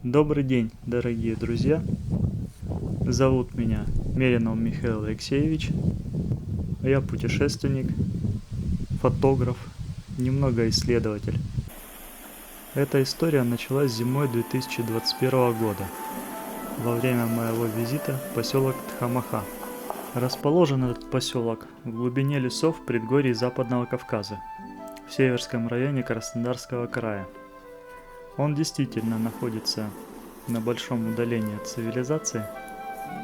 Добрый день, дорогие друзья. Зовут меня Меринов Михаил Алексеевич. Я путешественник, фотограф, немного исследователь. Эта история началась зимой 2021 года, во время моего визита в поселок Тхамаха. Расположен этот поселок в глубине лесов в предгорье Западного Кавказа, в Северском районе Краснодарского края. Он действительно находится на большом удалении от цивилизации.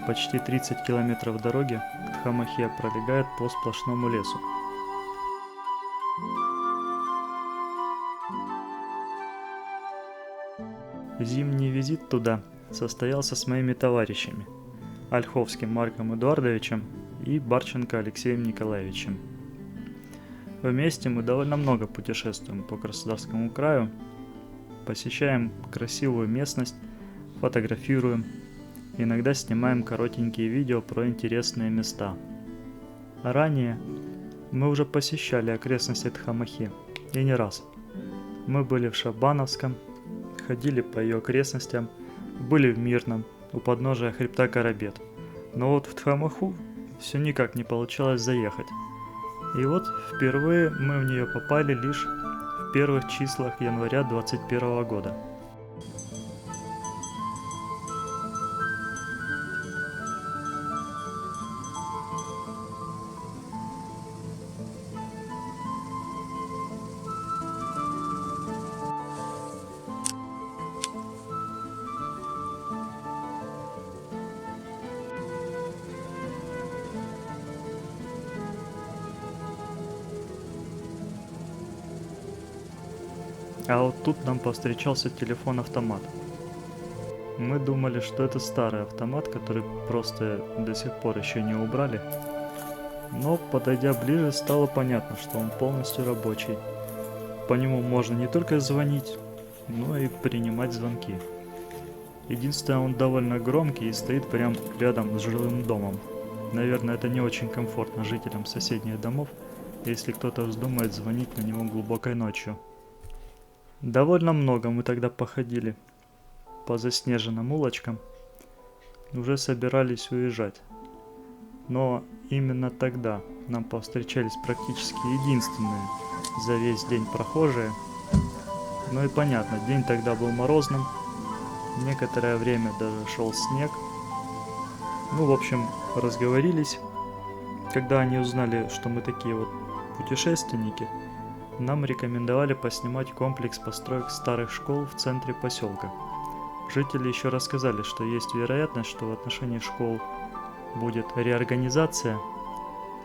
Почти 30 километров дороги к Тхамахе пролегает по сплошному лесу. Зимний визит туда состоялся с моими товарищами Ольховским Марком Эдуардовичем и Барченко Алексеем Николаевичем. Вместе мы довольно много путешествуем по Краснодарскому краю, посещаем красивую местность, фотографируем, иногда снимаем коротенькие видео про интересные места. Ранее мы уже посещали окрестности Тхамахи, и не раз. Мы были в Шабановском, ходили по ее окрестностям, были в Мирном, у подножия хребта Карабет. Но вот в Тхамаху все никак не получалось заехать. И вот впервые мы в нее попали лишь в первых числах января 2021 года. А вот тут нам повстречался телефон-автомат. Мы думали, что это старый автомат, который просто до сих пор еще не убрали. Но, подойдя ближе, стало понятно, что он полностью рабочий. По нему можно не только звонить, но и принимать звонки. Единственное, он довольно громкий и стоит прямо рядом с жилым домом. Наверное, это не очень комфортно жителям соседних домов, если кто-то вздумает звонить на него глубокой ночью. Довольно много мы тогда походили по заснеженным улочкам, уже собирались уезжать. Но именно тогда нам повстречались практически единственные за весь день прохожие. Ну и понятно, день тогда был морозным, некоторое время даже шел снег. Ну, в общем, разговорились. Когда они узнали, что мы такие вот путешественники, нам рекомендовали поснимать комплекс построек старых школ в центре поселка. Жители еще рассказали, что есть вероятность, что в отношении школ будет реорганизация,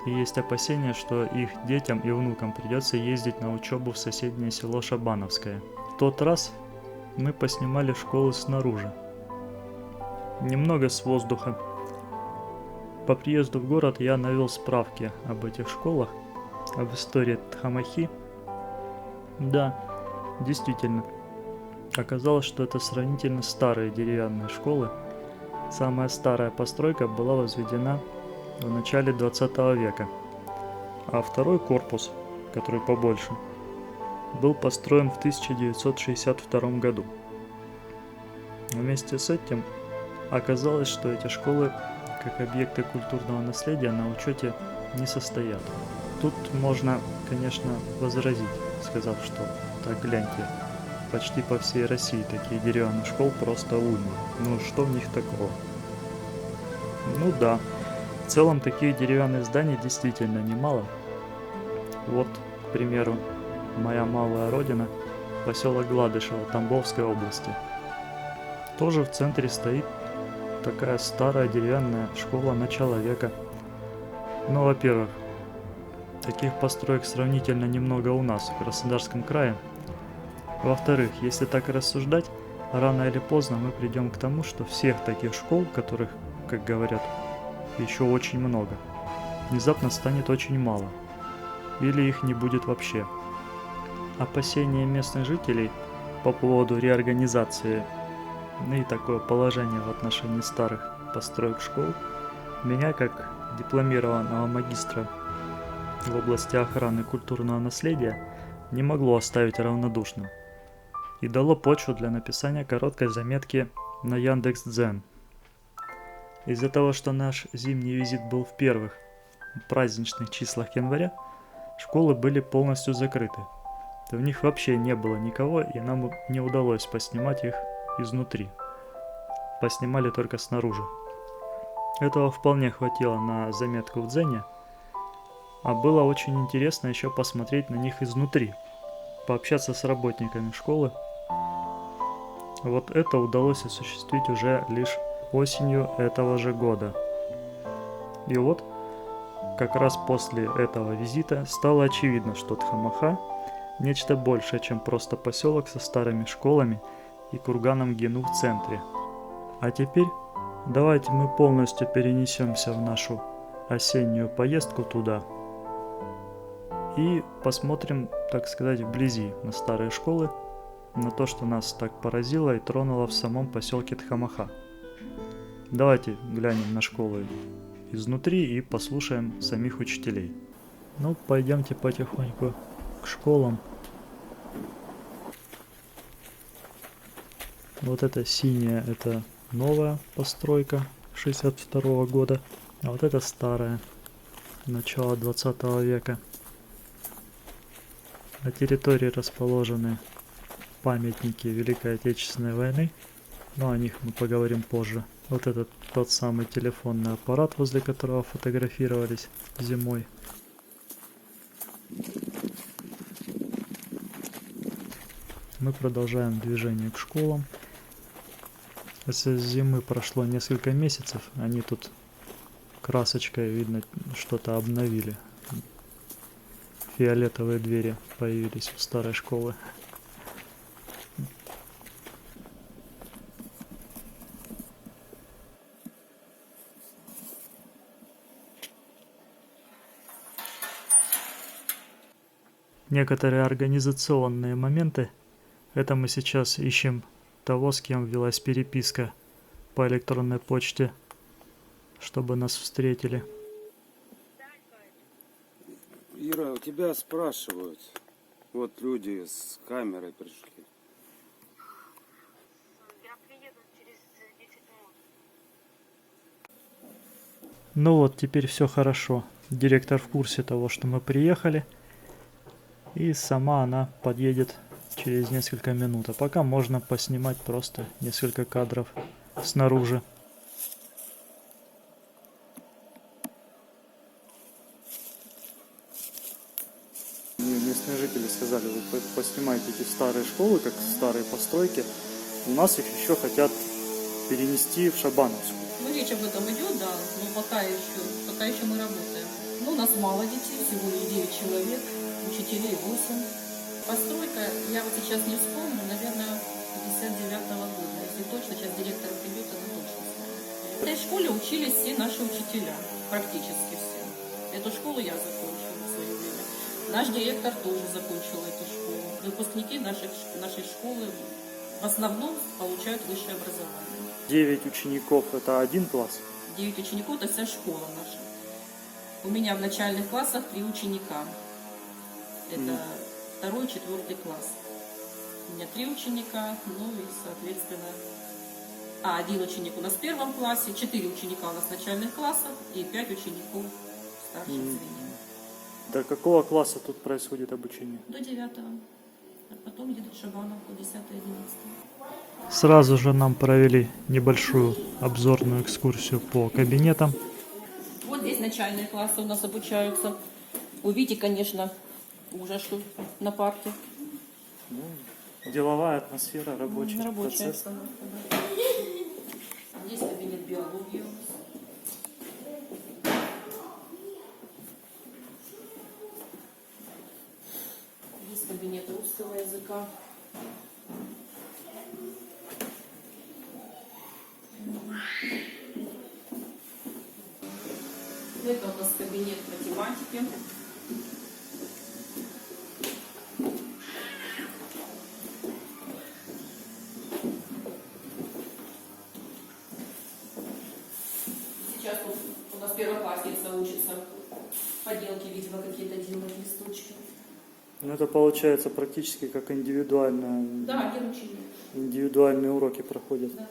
и есть опасения, что их детям и внукам придется ездить на учебу в соседнее село Шабановское. В тот раз мы поснимали школы снаружи, немного с воздуха. По приезду в город я навел справки об этих школах, об истории Тхамахи. Да, действительно, оказалось, что это сравнительно старые деревянные школы. Самая старая постройка была возведена в начале 20 века, а второй корпус, который побольше, был построен в 1962 году. Вместе с этим оказалось, что эти школы, как объекты культурного наследия, на учете не состоят. Тут можно, конечно, возразить, сказав, что так гляньте, почти по всей России такие деревянных школ просто уйма. Ну что в них такого? Ну да, в целом таких деревянных зданий действительно немало. Вот, к примеру, моя малая родина, поселок Гладышево Тамбовской области. Тоже в центре стоит такая старая деревянная школа начала века. Ну, во-первых, таких построек сравнительно немного у нас, в Краснодарском крае. Во-вторых, если так рассуждать, рано или поздно мы придем к тому, что всех таких школ, которых, как говорят, еще очень много, внезапно станет очень мало. Или их не будет вообще. Опасения местных жителей по поводу реорганизации и такое положение в отношении старых построек школ меня, как дипломированного магистра в области охраны культурного наследия, не могло оставить равнодушным. и дало почву для написания короткой заметки на Яндекс.Дзен. Из-за того, что наш зимний визит был в первых праздничных числах января, школы были полностью закрыты. В них вообще не было никого, и нам не удалось поснимать их изнутри. Поснимали только снаружи. Этого вполне хватило на заметку в Дзене, а было очень интересно еще посмотреть на них изнутри, пообщаться с работниками школы. Вот это удалось осуществить уже лишь осенью этого же года. И вот, как раз после этого визита стало очевидно, что Тхамаха – нечто большее, чем просто поселок со старыми школами и курганом Гену в центре. А теперь давайте мы полностью перенесемся в нашу осеннюю поездку туда и посмотрим, так сказать, вблизи на старые школы, на то, что нас так поразило и тронуло в самом поселке Тхамаха. Давайте глянем на школы изнутри и послушаем самих учителей. Ну, пойдемте потихоньку к школам. Вот эта синяя, это новая постройка 62 года, а вот это старая, начало 20 века. На территории расположены памятники Великой Отечественной войны, но о них мы поговорим позже. Вот это тот самый телефонный аппарат, возле которого фотографировались зимой. Мы продолжаем движение к школам. С зимы прошло несколько месяцев, они тут красочкой, видно, что-то обновили. Фиолетовые двери появились у старой школы. Некоторые организационные моменты. Это мы сейчас ищем того, с кем велась переписка по электронной почте, чтобы нас встретили. Ира, у тебя спрашивают. Вот люди с камерой пришли. Я приеду через 10 минут. Ну вот, теперь все хорошо. Директор в курсе того, что мы приехали. И сама она подъедет через несколько минут. А пока можно поснимать просто несколько кадров снаружи. Местные жители сказали, вы поснимаете эти старые школы, как старые постройки. У нас их еще хотят перенести в Шабановскую. Ну, речь об этом идет, да, но пока еще мы работаем. Ну, у нас мало детей, всего лишь 9 человек, учителей 8. Постройка, я вот сейчас не вспомню, наверное, 59-го года. Если точно, сейчас директор придет, она точно знает. В этой школе учились все наши учителя, практически все. Эту школу я закончила в свое время. Наш директор тоже закончил эту школу. Выпускники нашей школы в основном получают высшее образование. 9 учеников – это один класс? 9 учеников – это вся школа наша. У меня в начальных классах 3 ученика. Это 2-й, 4-й класс. У меня 3 ученика, ну и, соответственно, 1 ученик у нас в 1 классе, 4 ученика у нас в начальных классах и 5 учеников в старших звеньях. До какого класса тут происходит обучение? До 9-го. А потом едут в Шабановку, 10-й, 11-й. Сразу же нам провели небольшую обзорную экскурсию по кабинетам. Вот здесь начальные классы у нас обучаются. Увидите, конечно, ужас, что на парте. Деловая атмосфера, рабочий Рабочая процесс. обстановка, да. Здесь кабинет биологии у нас. Здесь кабинет русского языка. Это у нас кабинет математики. Сейчас тут у нас первоклассница учится поделки, видимо, какие-то делать, листочки. Ну это получается практически как индивидуальная, Да, один ученик. индивидуальные уроки проходят. Да.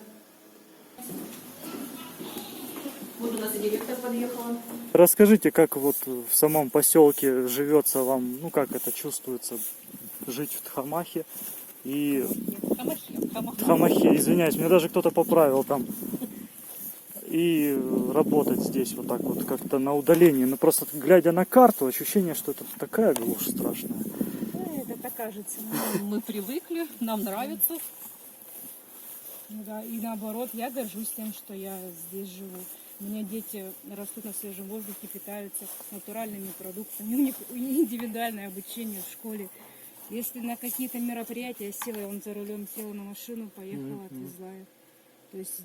Вот у нас и директор подъехала. Расскажите, как вот в самом поселке живется вам, ну как это чувствуется, жить в Тхамахе и Тхамахе, извиняюсь, мне даже кто-то поправил там. И работать здесь вот так вот как-то на удалении. Но просто глядя на карту, ощущение, что это такая глушь страшная. Это так кажется. Мы привыкли, нам нравится. Ну да, и наоборот, я горжусь тем, что я здесь живу. У меня дети растут на свежем воздухе, питаются натуральными продуктами. У них индивидуальное обучение в школе. Если на какие-то мероприятия села, он за рулем села на машину, поехала, отвезла их. То есть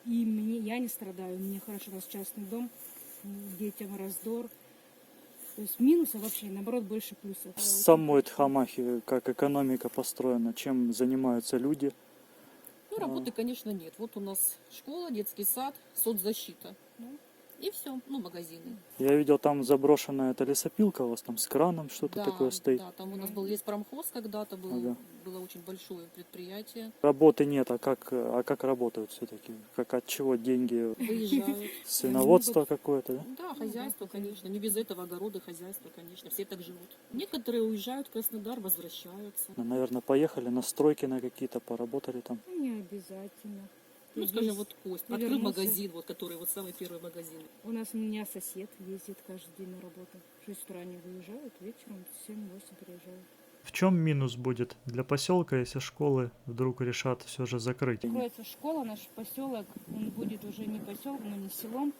и мне, я не страдаю, мне хорошо, у нас частный дом, детям раздор. То есть минусов вообще, наоборот, больше плюсов. В самой Тхамахе как экономика построена, чем занимаются люди. Ну, работы, конечно, нет. Вот у нас школа, детский сад, соцзащита. И все, ну, магазины. Я видел, там заброшенная эта лесопилка у вас там с краном, что-то такое стоит. Да, там у нас был леспромхоз когда-то, Ага. было очень большое предприятие. Работы нет, а как работают все-таки? Как от чего деньги? Выезжают. Свиноводство какое-то, да? Да, хозяйство, конечно. Не без этого огороды, хозяйство, конечно. Все так живут. Некоторые уезжают в Краснодар, возвращаются. Наверное, поехали на стройки на какие-то, поработали там. Ну, не обязательно. Ну, Здесь скажем, вот Кость, ты открыл вернулся. магазин, вот который вот самый первый магазин. У нас у меня сосед ездит каждый день на работу. В 6 утра они выезжают, вечером в 7-8 приезжают. В чем минус будет для поселка, если школы вдруг решат все же закрыть? Откроется школа, наш поселок, он будет уже не поселком, не селом,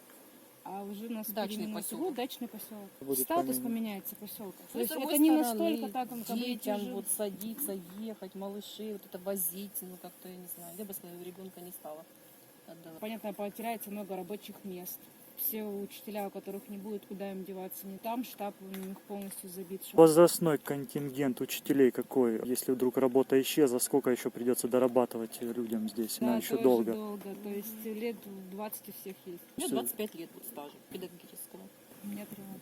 а уже у нас Дачный переименуют поселок. его дачный поселок. Будет Статус поменян. поменяется поселка. Ну, То есть с другой это не стороны, настолько так, он как бы детям тяжело. вот садиться, ехать, малышей, вот это возить, ну как-то, я не знаю, я бы своего ребенка не стала отдавать. Понятно, потеряется много рабочих мест. Все учителя, у которых не будет, куда им деваться, не там, штаб у них полностью забит. Возрастной контингент учителей какой? Если вдруг работа исчезла, сколько еще придется дорабатывать людям здесь? Да, Она еще тоже долго. То есть лет 20 у всех есть. У меня Всё. 25 лет вот стажа педагогического. У меня 13.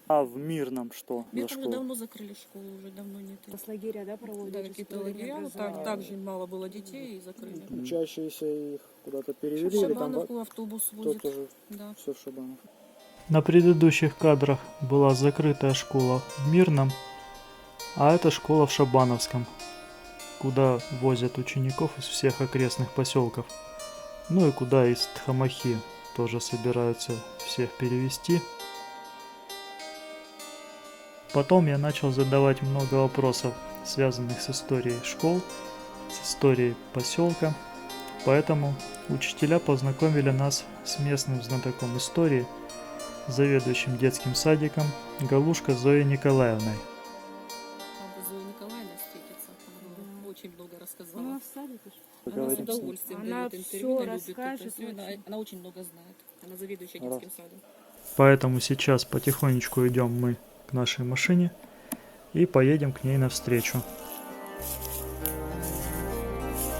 А в Мирном что Мне за там школа? давно закрыли школу, уже давно нет. У нас лагеря, да, проводят? Да, какие-то лагеря, вот так же мало было детей и закрыли. Учащиеся их куда-то В перевели или там Шабановку автобус кто возит. тоже Да. все в Шабанов? На предыдущих кадрах была закрытая школа в Мирном, а это школа в Шабановском, куда возят учеников из всех окрестных поселков. Ну и куда из Тхамахи тоже собираются всех перевести. Потом я начал задавать много вопросов, связанных с историей школ, с историей поселка. Поэтому учителя познакомили нас с местным знатоком истории, заведующим детским садиком Галушко Зоей Николаевной. Надо Зоя Николаевна встретиться. Она очень много рассказала. Ну, в садике ж. Она с Поговорим с ней. удовольствием Она дает интервью, всё она любит расскажет это всё, она, вообще. она очень много знает. Она заведующая Раз. детским садом. Поэтому сейчас потихонечку идем мы к нашей машине и поедем к ней навстречу.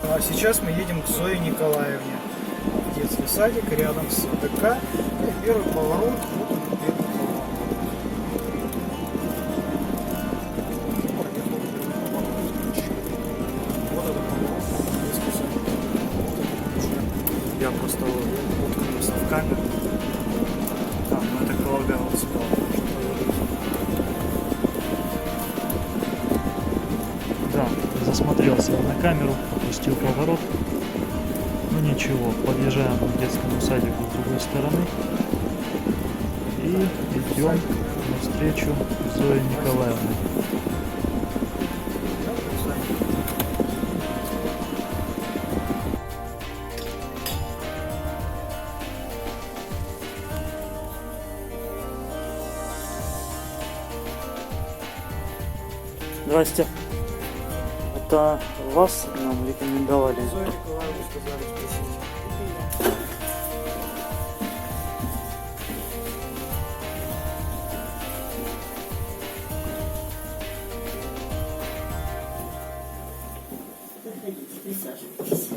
А сейчас мы едем к Зое Николаевне. В детский садик рядом с ДК. И первый поворот. Вот он, первый поворот. Вот это поворот. Детский садик. Я просто уткнулся в камеру. Там, ну это Калуга вот сюда. Да, засмотрелся я на камеру, пропустил поворот. Ну ничего, подъезжаем к детскому садику с другой стороны и идем навстречу Зое Николаевне. Здрасте. Это вас нам рекомендовали? Зою Николаевну сказали спросить. Проходите, присаживайтесь.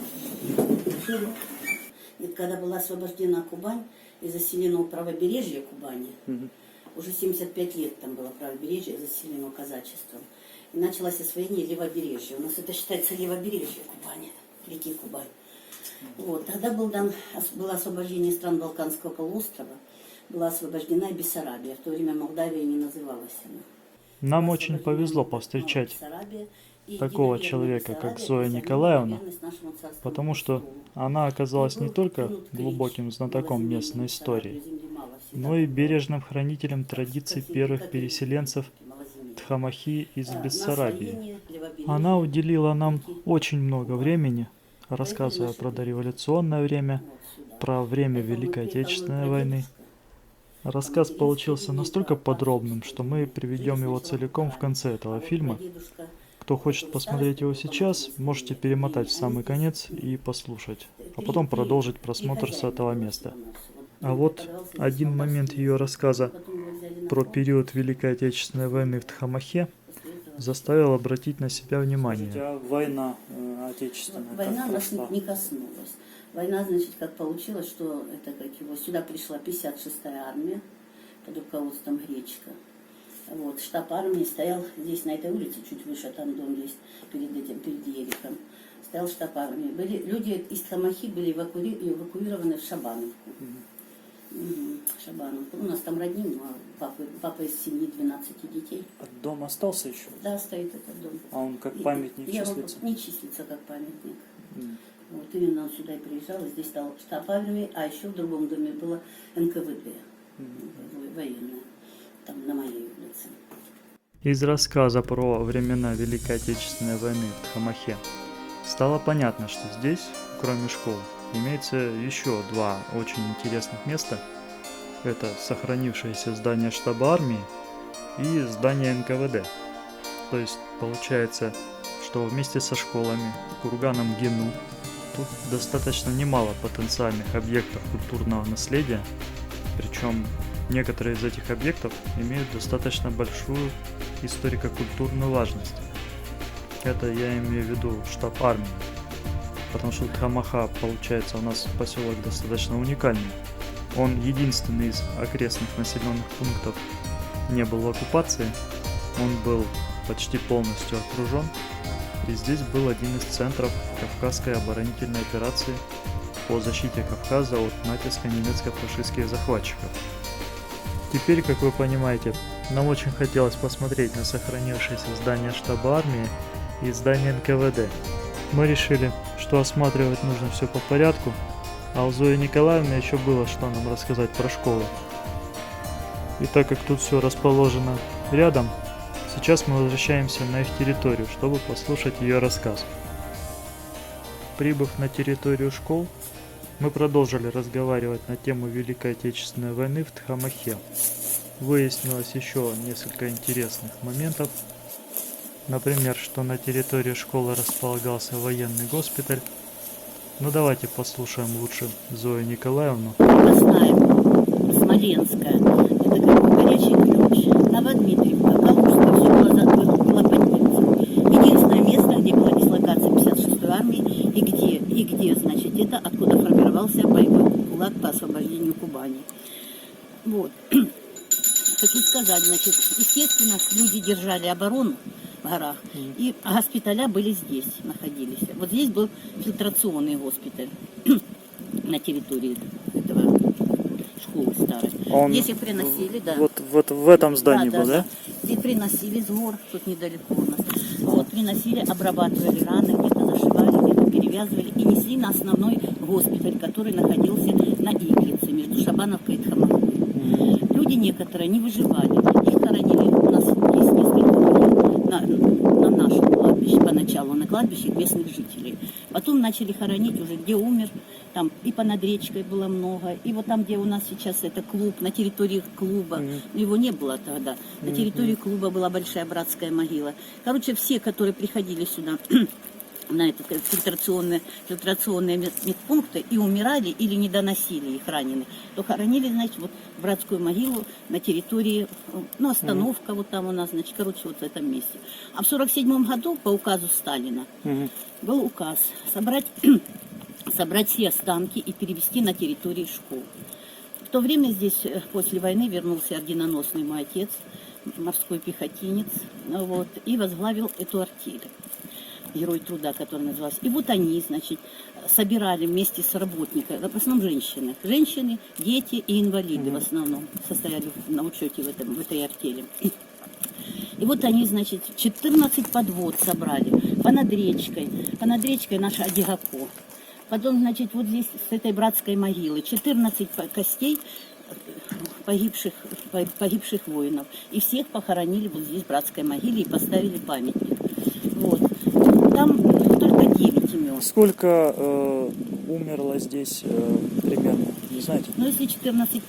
И когда была освобождена Кубань и заселено правобережье Кубани, Мгм. уже 75 лет там было правобережье, заселено казачеством. И началось освоение левобережья. У нас это считается левобережье Кубани, реки Кубань. Вот. Тогда было освобождение стран Балканского полуострова, была освобождена и Бессарабия. В то время Молдавия не называлась она. Нам очень повезло повстречать такого человека, как Зоя Николаевна, потому что она оказалась не только глубоким знатоком местной истории, но и бережным хранителем традиций первых переселенцев Тхамахи из Бессарабии. Она уделила нам очень много времени, рассказывая про дореволюционное время, про время Великой Отечественной войны. Рассказ получился настолько подробным, что мы приведем его целиком в конце этого фильма. Кто хочет посмотреть его сейчас, можете перемотать в самый конец и послушать, а потом продолжить просмотр с этого места. А вот один момент ее рассказа про период Великой Отечественной войны в Тхамахе заставил обратить на себя внимание. Война отечественная. Война нас не коснулась. Война, значит, как получилось, что это как его сюда пришла 56-я армия под руководством Гречка. Вот, штаб армии стоял здесь, на этой улице, чуть выше, там дом есть, перед Ериком. Стоял штаб армии. Люди из Тхамахи были эвакуированы в Шабановку. Шабановку. У нас там родни, папа из семьи 12 детей. А дом остался еще? Да, стоит этот дом. А он как памятник числится? Не числится как памятник. Вот именно он сюда и приезжал, и здесь стал штаб армии, а еще в другом доме было НКВД, военное, там на моей улице. Из рассказа про времена Великой Отечественной войны в Тхамахе стало понятно, что здесь, кроме школ, имеется еще два очень интересных места. Это сохранившееся здание штаба армии и здание НКВД. То есть получается, что вместе со школами, курганом Гену, тут достаточно немало потенциальных объектов культурного наследия, причем некоторые из этих объектов имеют достаточно большую историко-культурную важность. Это я имею в виду штаб армии, потому что Тхамаха, получается, у нас поселок достаточно уникальный. Он единственный из окрестных населенных пунктов не был в оккупации, он был почти полностью окружен, и здесь был один из центров Кавказской оборонительной операции по защите Кавказа от натиска немецко-фашистских захватчиков. Теперь, как вы понимаете, нам очень хотелось посмотреть на сохранившееся здание штаба армии и здание НКВД. Мы решили, что осматривать нужно все по порядку, а у Зои Николаевны еще было что нам рассказать про школу. И так как тут все расположено рядом, сейчас мы возвращаемся на их территорию, чтобы послушать ее рассказ. Прибыв на территорию школ, мы продолжили разговаривать на тему Великой Отечественной войны в Тхамахе. Выяснилось еще несколько интересных моментов. Например, что на территории школы располагался военный госпиталь. Ну давайте послушаем лучше Зою Николаевну. Красная, Смоленская, это как бы горячий ключ. Новодмитриевка, Калужская, все было под немцем. Единственное место, где была дислокация 56-й армии и где, значит, это откуда формировался боевой кулак по освобождению Кубани. Вот. Хочу сказать, значит, естественно, люди держали оборону в горах, и госпиталя были здесь, находились. Вот здесь был фильтрационный госпиталь на территории этого школы старой. Здесь их приносили, да. Вот в этом здании был, да? Здесь приносили с гор, тут недалеко у нас. Вот приносили, обрабатывали раны, где-то зашивали, где-то перевязывали и несли на основной госпиталь, который находился на Иглице, между Шабановкой и Тхамахой. Люди некоторые не выживали, их хоронили, у нас есть несколько могил на нашем кладбище, поначалу на кладбищах местных жителей. Потом начали хоронить уже, где умер, там и понад речкой было много, и вот там, где у нас сейчас это клуб, на территории клуба, его не было тогда, на территории клуба была большая братская могила. Короче, все, которые приходили сюда, на это фильтрационные медпункты и умирали или не доносили их раненых, то хоронили, значит, вот братскую могилу на территории, ну, остановка вот там у нас, значит, короче, вот в этом месте. А в 1947 году по указу Сталина был указ собрать все останки и перевести на территории школ. В то время здесь после войны вернулся орденоносный мой отец, морской пехотинец, вот, и возглавил эту артель. Герой труда, который назывался. И вот они, значит, собирали вместе с работниками, в основном женщины. Женщины, дети и инвалиды в основном состояли на учете в этой артели. И вот они, значит, 14 подвод собрали понад речкой наша Адигако. Потом, значит, вот здесь с этой братской могилы 14 костей погибших воинов. И всех похоронили вот здесь в братской могиле и поставили памятник. Вот. Там только 9 имен. Сколько умерло здесь примерно, не знаете? Ну, если 14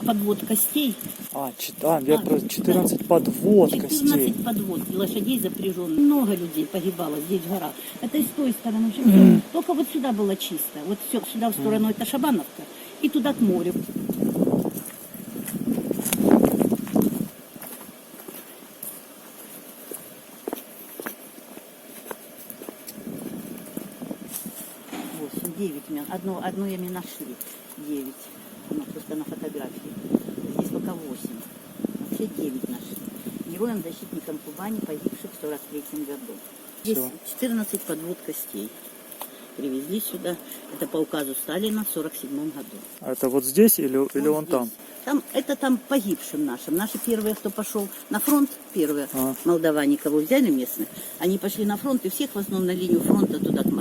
подвод костей, Я про 14 подвод 14 костей. подвод лошадей запряженных. Много людей погибало здесь в горах. Это и с той стороны. В общем, всё. Только вот сюда было чисто. Вот все сюда в сторону это Шабановка и туда к морю. Восемь, 9 имен. Одно имя нашли. 9. Ну, просто на фотографии. Здесь пока 8. Вообще 9 нашли. Героям-защитникам Кубани, погибших в 43 году. Здесь Всё. 14 подвод костей. Привезли сюда. Это по указу Сталина в 47 году. А это вот здесь или Вот он здесь. там? Это там погибшим нашим. Наши первые, кто пошел на фронт, первые Ага. молдаване, кого взяли местных, они пошли на фронт, и всех в основном на линию фронта туда, к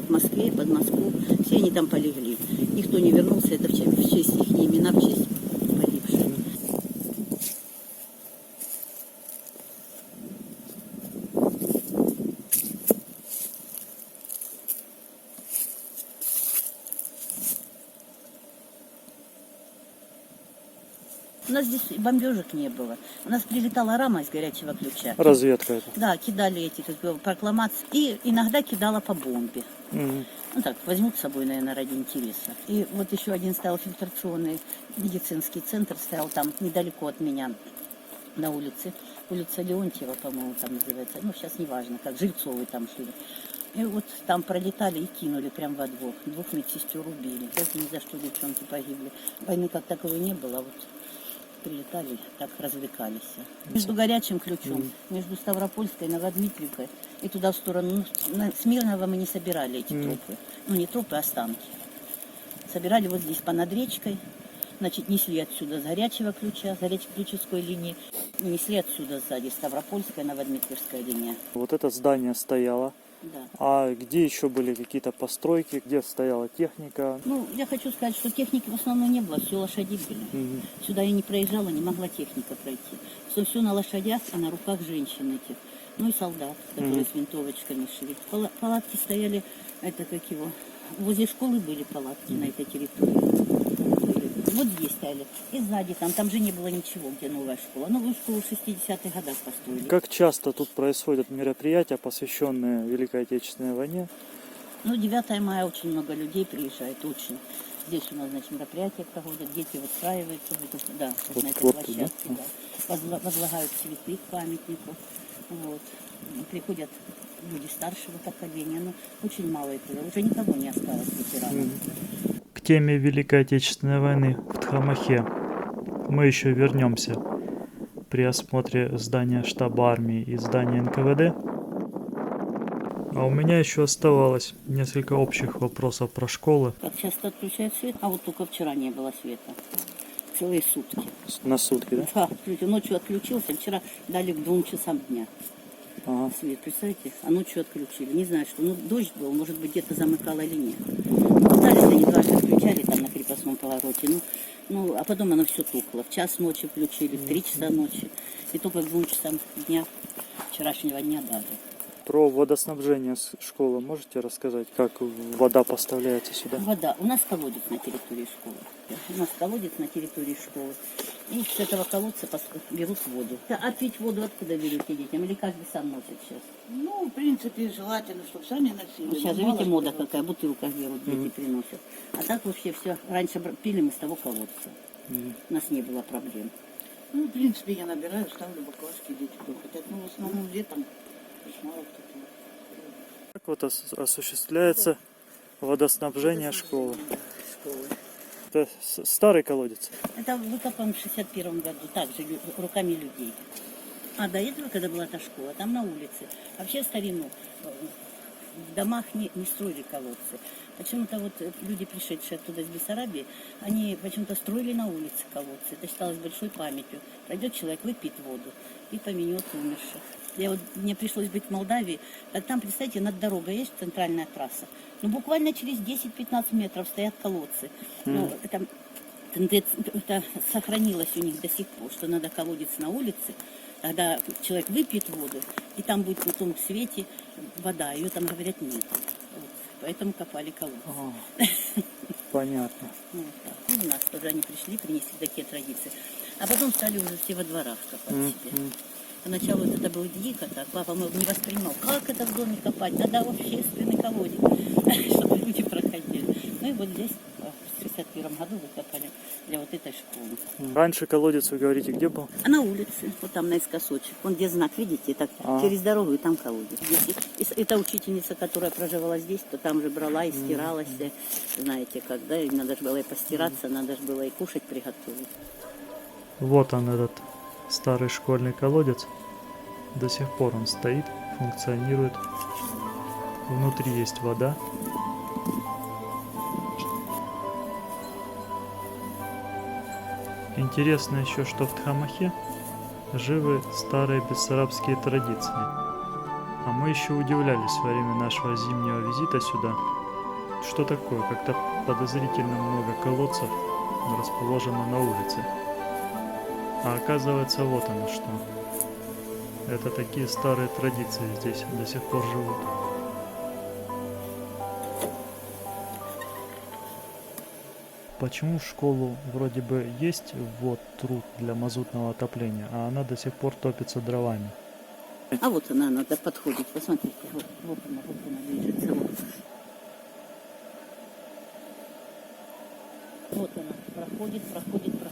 Москве, под Москву. Все они там полегли. Никто не вернулся, это в честь их имена, в честь погибших. У нас здесь бомбежек не было. У нас прилетала рама из горячего ключа. Разведка это. Да, кидали эти прокламации. И иногда кидала по бомбе. Мгм. Ну так, возьмут с собой, наверное, ради интереса. И вот еще один стоял фильтрационный медицинский центр, стоял там недалеко от меня, на улице. Улица Леонтьева, по-моему, там называется. Ну, сейчас неважно, как Жильцовы там шли. И вот там пролетали и кинули прям во двор. 2 медсестер убили. Это ни за что девчонки погибли. Войны как таковой не было, вот прилетали, так развлекались. Между горячим ключом, между Ставропольской и Новодмитриевкой, и туда в сторону, ну, с Мирного мы не собирали эти трупы. Ну, не трупы, а останки. Собирали вот здесь понад речкой, значит, несли отсюда с горячего ключа, с горячеключевской линии, и несли отсюда сзади Ставропольская, Новодмитриевская линия. Вот это здание стояло. Да. А где еще были какие-то постройки, где стояла техника? Ну, я хочу сказать, что техники в основном не было, все лошади были. Мгм. Сюда я не проезжала, не могла техника пройти. Что все на лошадях и на руках женщин этих. Ну и солдат, которые с винтовочками шли. Палатки стояли, это как его, возле школы были палатки на этой территории. Были. Вот здесь стояли. И сзади там же не было ничего, где новая школа. Новую школу в 60-х годах построили. Как часто тут происходят мероприятия, посвященные Великой Отечественной войне? Ну, 9 мая очень много людей приезжает, очень. Здесь у нас, значит, мероприятия проводят, дети выстраиваются, да, вот на этой Вот, площадке, да. Возлагают цветы к памятнику, вот. Приходят люди старшего поколения, но очень мало этого, уже никого не осталось ветеранов. К теме Великой Отечественной войны в Тхамахе мы еще вернемся при осмотре здания штаба армии и здания НКВД. А у меня еще оставалось несколько общих вопросов про школы. Как часто отключают свет? А вот только вчера не было света. Целые сутки. На сутки, да? Да, ночью отключился, вчера дали к 2 часам дня. Ага. Свет, представляете? А ночью отключили. Не знаю, что. Ну, дождь был, может быть, где-то замыкало или нет. Пытались они дважды отключали там на крепостном повороте. Ну, а потом оно все тухло. В час ночи включили, в 3 часа ночи. И только к 2 часам дня, вчерашнего дня дали. Про водоснабжение школы можете рассказать, как вода поставляется сюда? Вода. У нас колодец на территории школы. У нас колодец на территории школы. И с этого колодца берут воду. А пить воду откуда берете детям? Или каждый сам носит сейчас? Ну, в принципе, желательно, чтобы сами носили. Ну, сейчас же Но видите, мало мода что. какая, бутылка берут, дети приносят. А так вообще все. Раньше пили мы с того колодца. У нас не было проблем. Ну, в принципе, я набираю, ставлю баклажки, дети хотят. Ну, в основном летом мало кто пьет. Как вот осуществляется водоснабжение школы? Школы. Это старый колодец. Это выкопан в 61 году, также руками людей. А до этого, когда была та школа, там на улице, вообще в старину в домах не строили колодцы. Почему-то вот люди, пришедшие оттуда из Бессарабии, они почему-то строили на улице колодцы. Это считалось большой памятью. Пройдет человек, выпьет воду и поменет умерших. Мне пришлось быть в Молдавии, так там, представьте, над дорогой есть центральная трасса. Ну, буквально через 10-15 метров стоят колодцы. Ну, это сохранилось у них до сих пор, что надо колодец на улице, тогда человек выпьет воду, и там будет в том свете вода, ее там, говорят, нет. Вот. Поэтому копали колодцы. Понятно. Вот так. Ну, у нас тоже они пришли, принесли такие традиции. А потом стали уже все во дворах копать себе. Поначалу это было дико, так папа не воспринимал, как это в доме копать, надо в общественный колодец, чтобы люди проходили. Ну и вот здесь в 61 году выкопали для вот этой школы. Раньше колодец, вы говорите, где был? А на улице, вот там наискосочек, вон где знак, видите, так через дорогу, и там колодец. Здесь, это учительница, которая проживала здесь, то там же брала и стиралась, знаете, когда и надо же было и постираться, надо же было и кушать приготовить. Вот он, этот старый школьный колодец. До сих пор он стоит, функционирует. Внутри есть вода. Интересно еще, что в Тхамахе живы старые бессарабские традиции. А мы еще удивлялись во время нашего зимнего визита сюда, что такое, как-то подозрительно много колодцев расположено на улице. А оказывается, вот оно что. Это такие старые традиции здесь до сих пор живут. Почему в школу вроде бы есть ввод труб для мазутного отопления, а она до сих пор топится дровами? А вот она надо подходить, посмотрите, вот она движется. Вот она, проходит.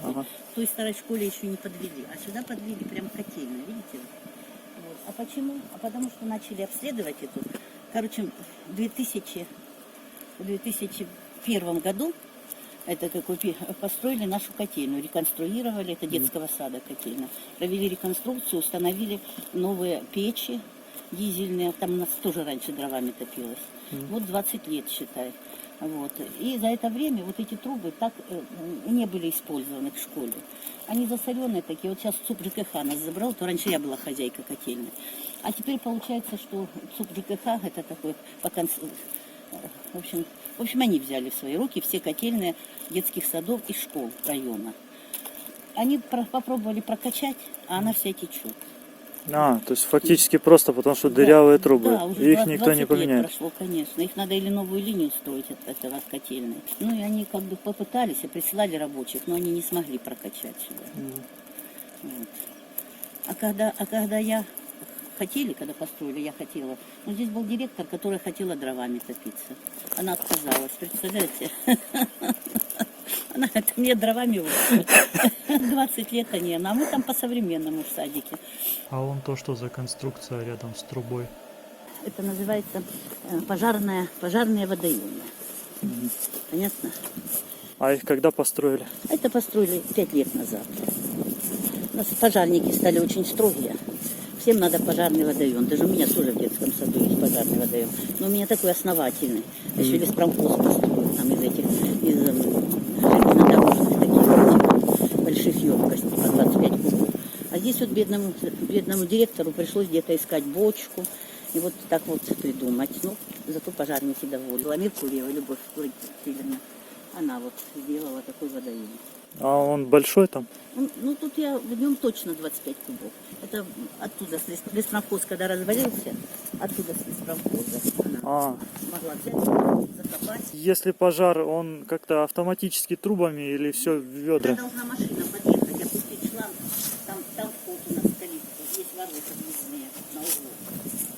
Ага. В той старой школе еще не подвели, а сюда подвели прям котельную, видите? Вот. А почему? А потому что начали обследовать эту. Короче, в 2001 году построили нашу котельную, реконструировали, это детского сада котельная. Провели реконструкцию, установили новые печи дизельные, там у нас тоже раньше дровами топилось. Вот 20 лет, считай. Вот. И за это время вот эти трубы так не были использованы в школе. Они засоленные такие. Вот сейчас ЦУП ЖКХ нас забрал, то раньше я была хозяйка котельной. А теперь получается, что ЦУП ЖКХ это такой в общем, они взяли в свои руки все котельные детских садов и школ района. Они попробовали прокачать, а она вся течет. То есть фактически просто потому, что дырявые трубы. Да, уже их никто не 20 поменяет. лет прошло, конечно. Их надо или новую линию строить от этого от котельной. Ну и они как бы попытались и присылали рабочих, но они не смогли прокачать сюда. Вот. А когда когда построили, я хотела. Ну, здесь был директор, который хотела дровами топиться. Она отказалась, представляете? Она говорит, мне дровами уже. 20 лет они, а мы там по-современному в садике. А вон то, что за конструкция рядом с трубой? Это называется пожарные водоемы. Понятно? А их когда построили? Это построили 5 лет назад. У нас пожарники стали очень строгие. Всем надо пожарный водоем. Даже у меня тоже в детском саду есть пожарный водоем. Но у меня такой основательный. Еще леспромхоз построил там из железнодорожных таких больших емкостей по 25 кубов. А здесь вот бедному директору пришлось где-то искать бочку. И вот так вот придумать. Ну, зато пожарники довольны. Меркулиева Любовь Владимировна. Она вот сделала такой водоем. А он большой там? Ну, тут в нем точно 25 кубов. Это оттуда, с леспромхоз, когда развалился, оттуда с леспромхоза она могла взять, закопать. Если пожар, он как-то автоматически трубами или все в ведра? Тогда должна машина подъехать, опустить шланг. Там вход у нас в калитку, есть ворота въездные на углу.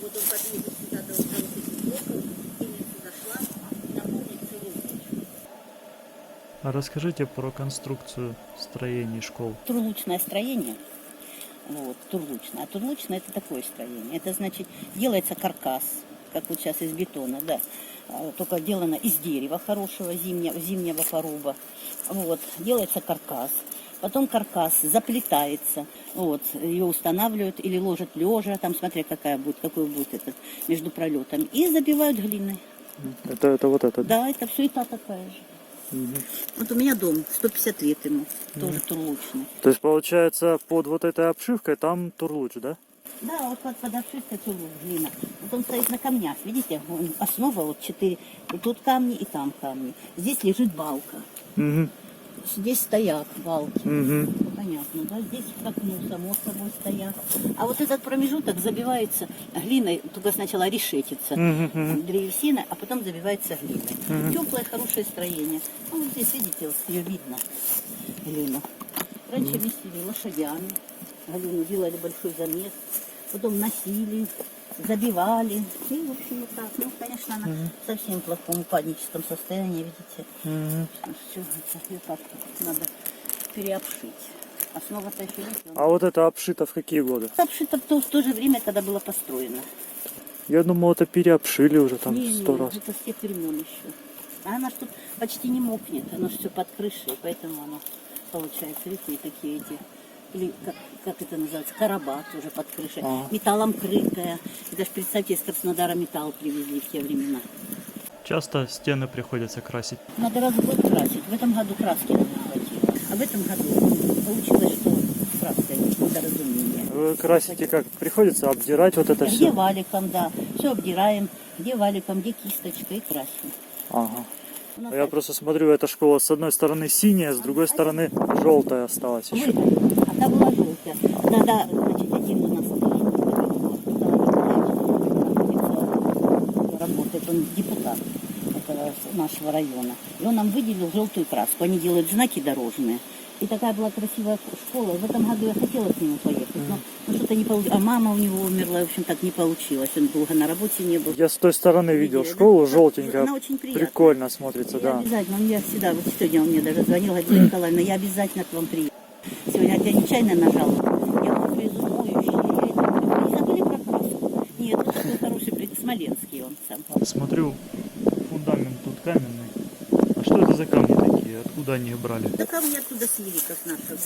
Вот он подъедет сюда до вот этих блоков, кинет сюда шланг и наполнит целую печь. А расскажите про конструкцию строений школ. Турлучное строение. Вот, турлучное. А турлучное это такое строение. Это значит, делается каркас как вот сейчас из бетона, да. Только делано из дерева хорошего, зимнего поруба. Вот, делается каркас. Потом каркас заплетается, вот, ее устанавливают или ложат лежа, там смотря какой будет этот между пролетами, и забивают глиной. Это вот это? Да, это все и та такая же. Вот у меня дом, 150 лет ему, тоже турлучный. То есть получается под вот этой обшивкой там турлуч, да? Да, вот под обшивкой турлуч, глина. Вот он стоит на камнях, видите, основа вот 4, и тут камни, и там камни. Здесь лежит балка. Угу. Здесь стоят балки. Угу. Понятно, да? Здесь как, само собой стоят. А вот этот промежуток забивается глиной, только сначала решетится древесина, а потом забивается глиной. Теплое, хорошее строение. Ну, вот здесь, видите, вот ее видно, глину. Раньше месили лошадями, глину делали большой замес, потом носили, забивали. И, в общем, вот так. Ну, конечно, она в совсем плохом упадническом состоянии, видите. Все это так надо переобшить. Основа-то еще есть. А вот это обшито в какие годы? Обшито в то же время, когда было построено. Я думал, это переобшили уже там Не, 100 раз. это с тех времен еще. А она ж тут почти не мокнет, оно все под крышей, поэтому оно получается, видите, такие эти, или как это называется, короба тоже под крышей, металлом крытая. И даже представьте, из Краснодара металл привезли в те времена. Часто стены приходится красить. Надо раз в год красить. В этом году краски не хватило. А в этом году получилось, что краска недоразумение. Вы красите как? Приходится обдирать вот это Где все? валиком, да. Все обдираем. Где валиком, где кисточкой и красим. Ага. У нас Я так просто смотрю, эта школа с одной стороны синяя, с другой стороны желтая осталась еще. выгодно. А та была желтая. Тогда, значит, один у нас работает, он депутат этого нашего района. И он нам выделил желтую краску. Они делают знаки дорожные. И такая была красивая школа. И в этом году я хотела к нему поехать, но что-то не получилось. А мама у него умерла, в общем, так не получилось. Он долго на работе не был. Я с той стороны видел Видели, школу, да? желтенькая. Она очень приятная. Прикольно смотрится, Я да. обязательно, я всегда, вот сегодня он мне даже звонил, говорит, Елена Николаевна, я обязательно к вам приеду. Сегодня я нечаянно нажала. Я вам привезу моющий. Не забыли про краску? Нет, вот такой хороший, Смоленский он сам. Смотрю, фундамент тут каменный. А что это за камни такие? Откуда они их брали? Да камни оттуда с Ериков нашего,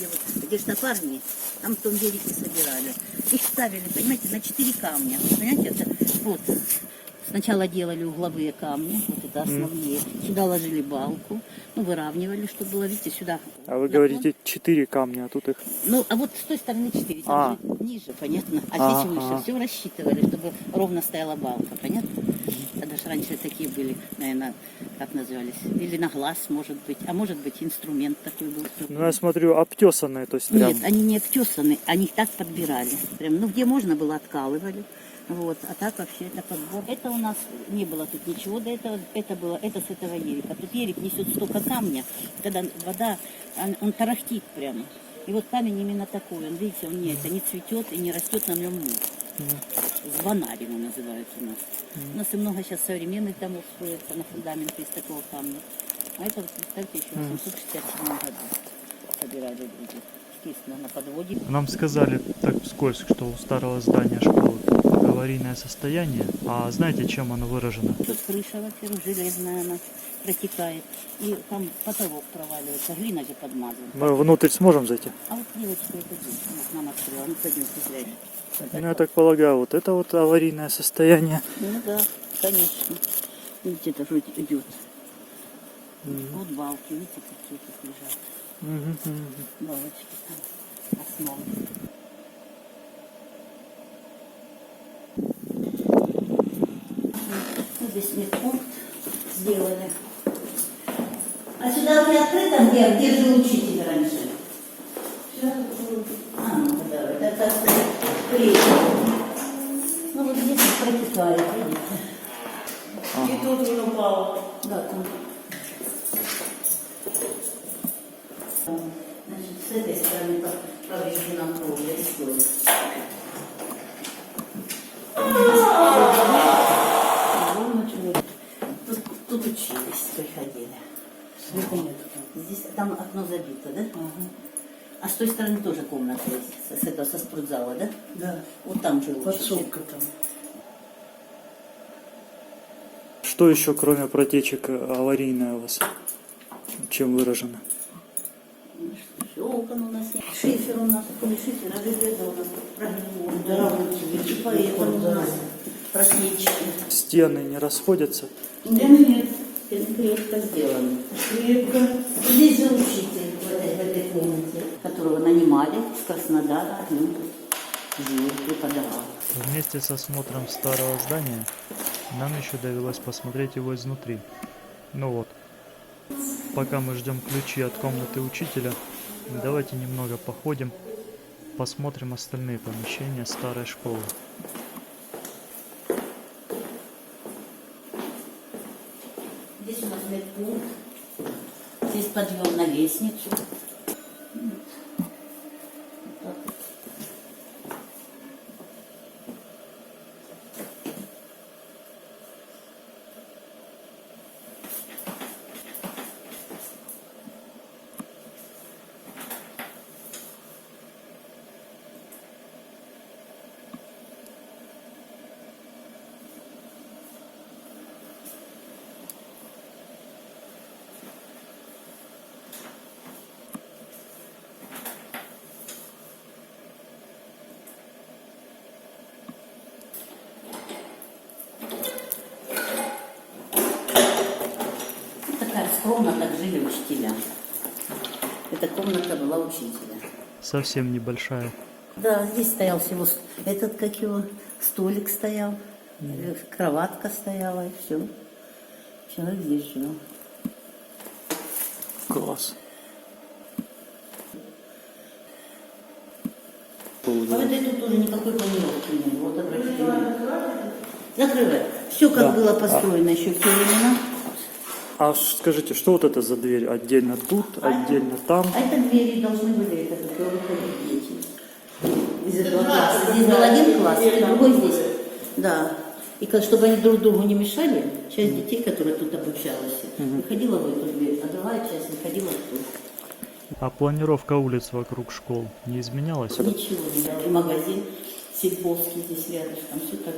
где штопарни, там в том Ерике собирали. Их ставили, понимаете, на 4 камня. Понимаете, это вот. Сначала делали угловые камни, вот это основные. Сюда ложили балку, ну, выравнивали, чтобы было, видите, сюда. А вы наклон. говорите 4 камня, а тут их... Ну, а вот с той стороны 4, там же ниже, понятно? А здесь выше. Все рассчитывали, чтобы ровно стояла балка, понятно? Тогда же раньше такие были, наверное, как назывались? Или на глаз, может быть. А может быть, инструмент такой был. Ну, я смотрю, обтесанные, то есть прям... Нет, они не обтесаны, они их так подбирали. Прям, ну, где можно было, откалывали. Вот, а так вообще это подбор. Это у нас не было тут ничего до этого, это с этого Ерика. Тут Ерик несет столько камня, когда вода, он тарахтит прямо. И вот камень именно такой, он, видите, он не цветет и не растет на нем мух. Звонарь его называют у нас. У нас и много сейчас современных домов строится на фундаменте из такого камня. А это, вот, представьте, еще в 867 году собирали люди. Естественно, на подводе. Нам сказали так вскользь, что у старого здания школы аварийное состояние. А знаете, чем оно выражено? Тут крыша, во-первых, железная она протекает. И там потолок проваливается, глина же подмазана. Мы внутрь сможем зайти? А вот девочка это здесь, нам открыла, ну пойдемте глянем. Ну, я так полагаю, вот это вот аварийное состояние. Ну да, конечно. Видите, это же идет. Вот балки, видите, какие тут лежат. Балочки там, основы. Ну, здесь медпункт сделали. А сюда не открыто, где жил учитель раньше? Все? А, ну да, это как-то клеит. Ну вот здесь протекает, видите? И тут он упал. Да, там. Значит, с этой стороны повреждена кровля и слой. Тут учились, приходили. Света нет. Здесь, там окно забито, да? А с той стороны тоже комната есть, с этого, со спортзала, да? Да. Вот там жил Подсобка там. Что еще, кроме протечек, аварийное у вас? Чем выражено? Все окон у нас нет. Шифер у нас, кроме шифера, железо у нас прогнило. И поэтому у нас просвечки. Стены не расходятся? Нет, это крепко сделано. Крепко. Здесь же учитель в этой комнате, которого нанимали с Краснодара, жил, преподавал. Вместе с осмотром старого здания нам еще довелось посмотреть его изнутри. Ну вот. Пока мы ждем ключи от комнаты учителя, давайте немного походим, посмотрим остальные помещения старой школы. Здесь у нас медпункт, здесь подъем на лестницу. Скромно так жили учителя. Эта комната была учителя. Совсем небольшая. Да, здесь стоял всего этот, как его, столик стоял, кроватка стояла и все. Человек здесь жил. Класс. А вот тут тоже никакой планировки не было. Вот обратите внимание. Закрывай. Все как было построено еще в те времена. А скажите, что вот это за дверь? Отдельно тут, отдельно там? А это двери должны были, это как выходят дети из этого класса. Здесь был один класс, и другой здесь. Да. И чтобы они друг другу не мешали, часть детей, которая тут обучалась, выходила в эту дверь, а другая часть выходила тут. А планировка улиц вокруг школ не изменялась? Ничего не было. И магазин Сельповский здесь рядышком, все так.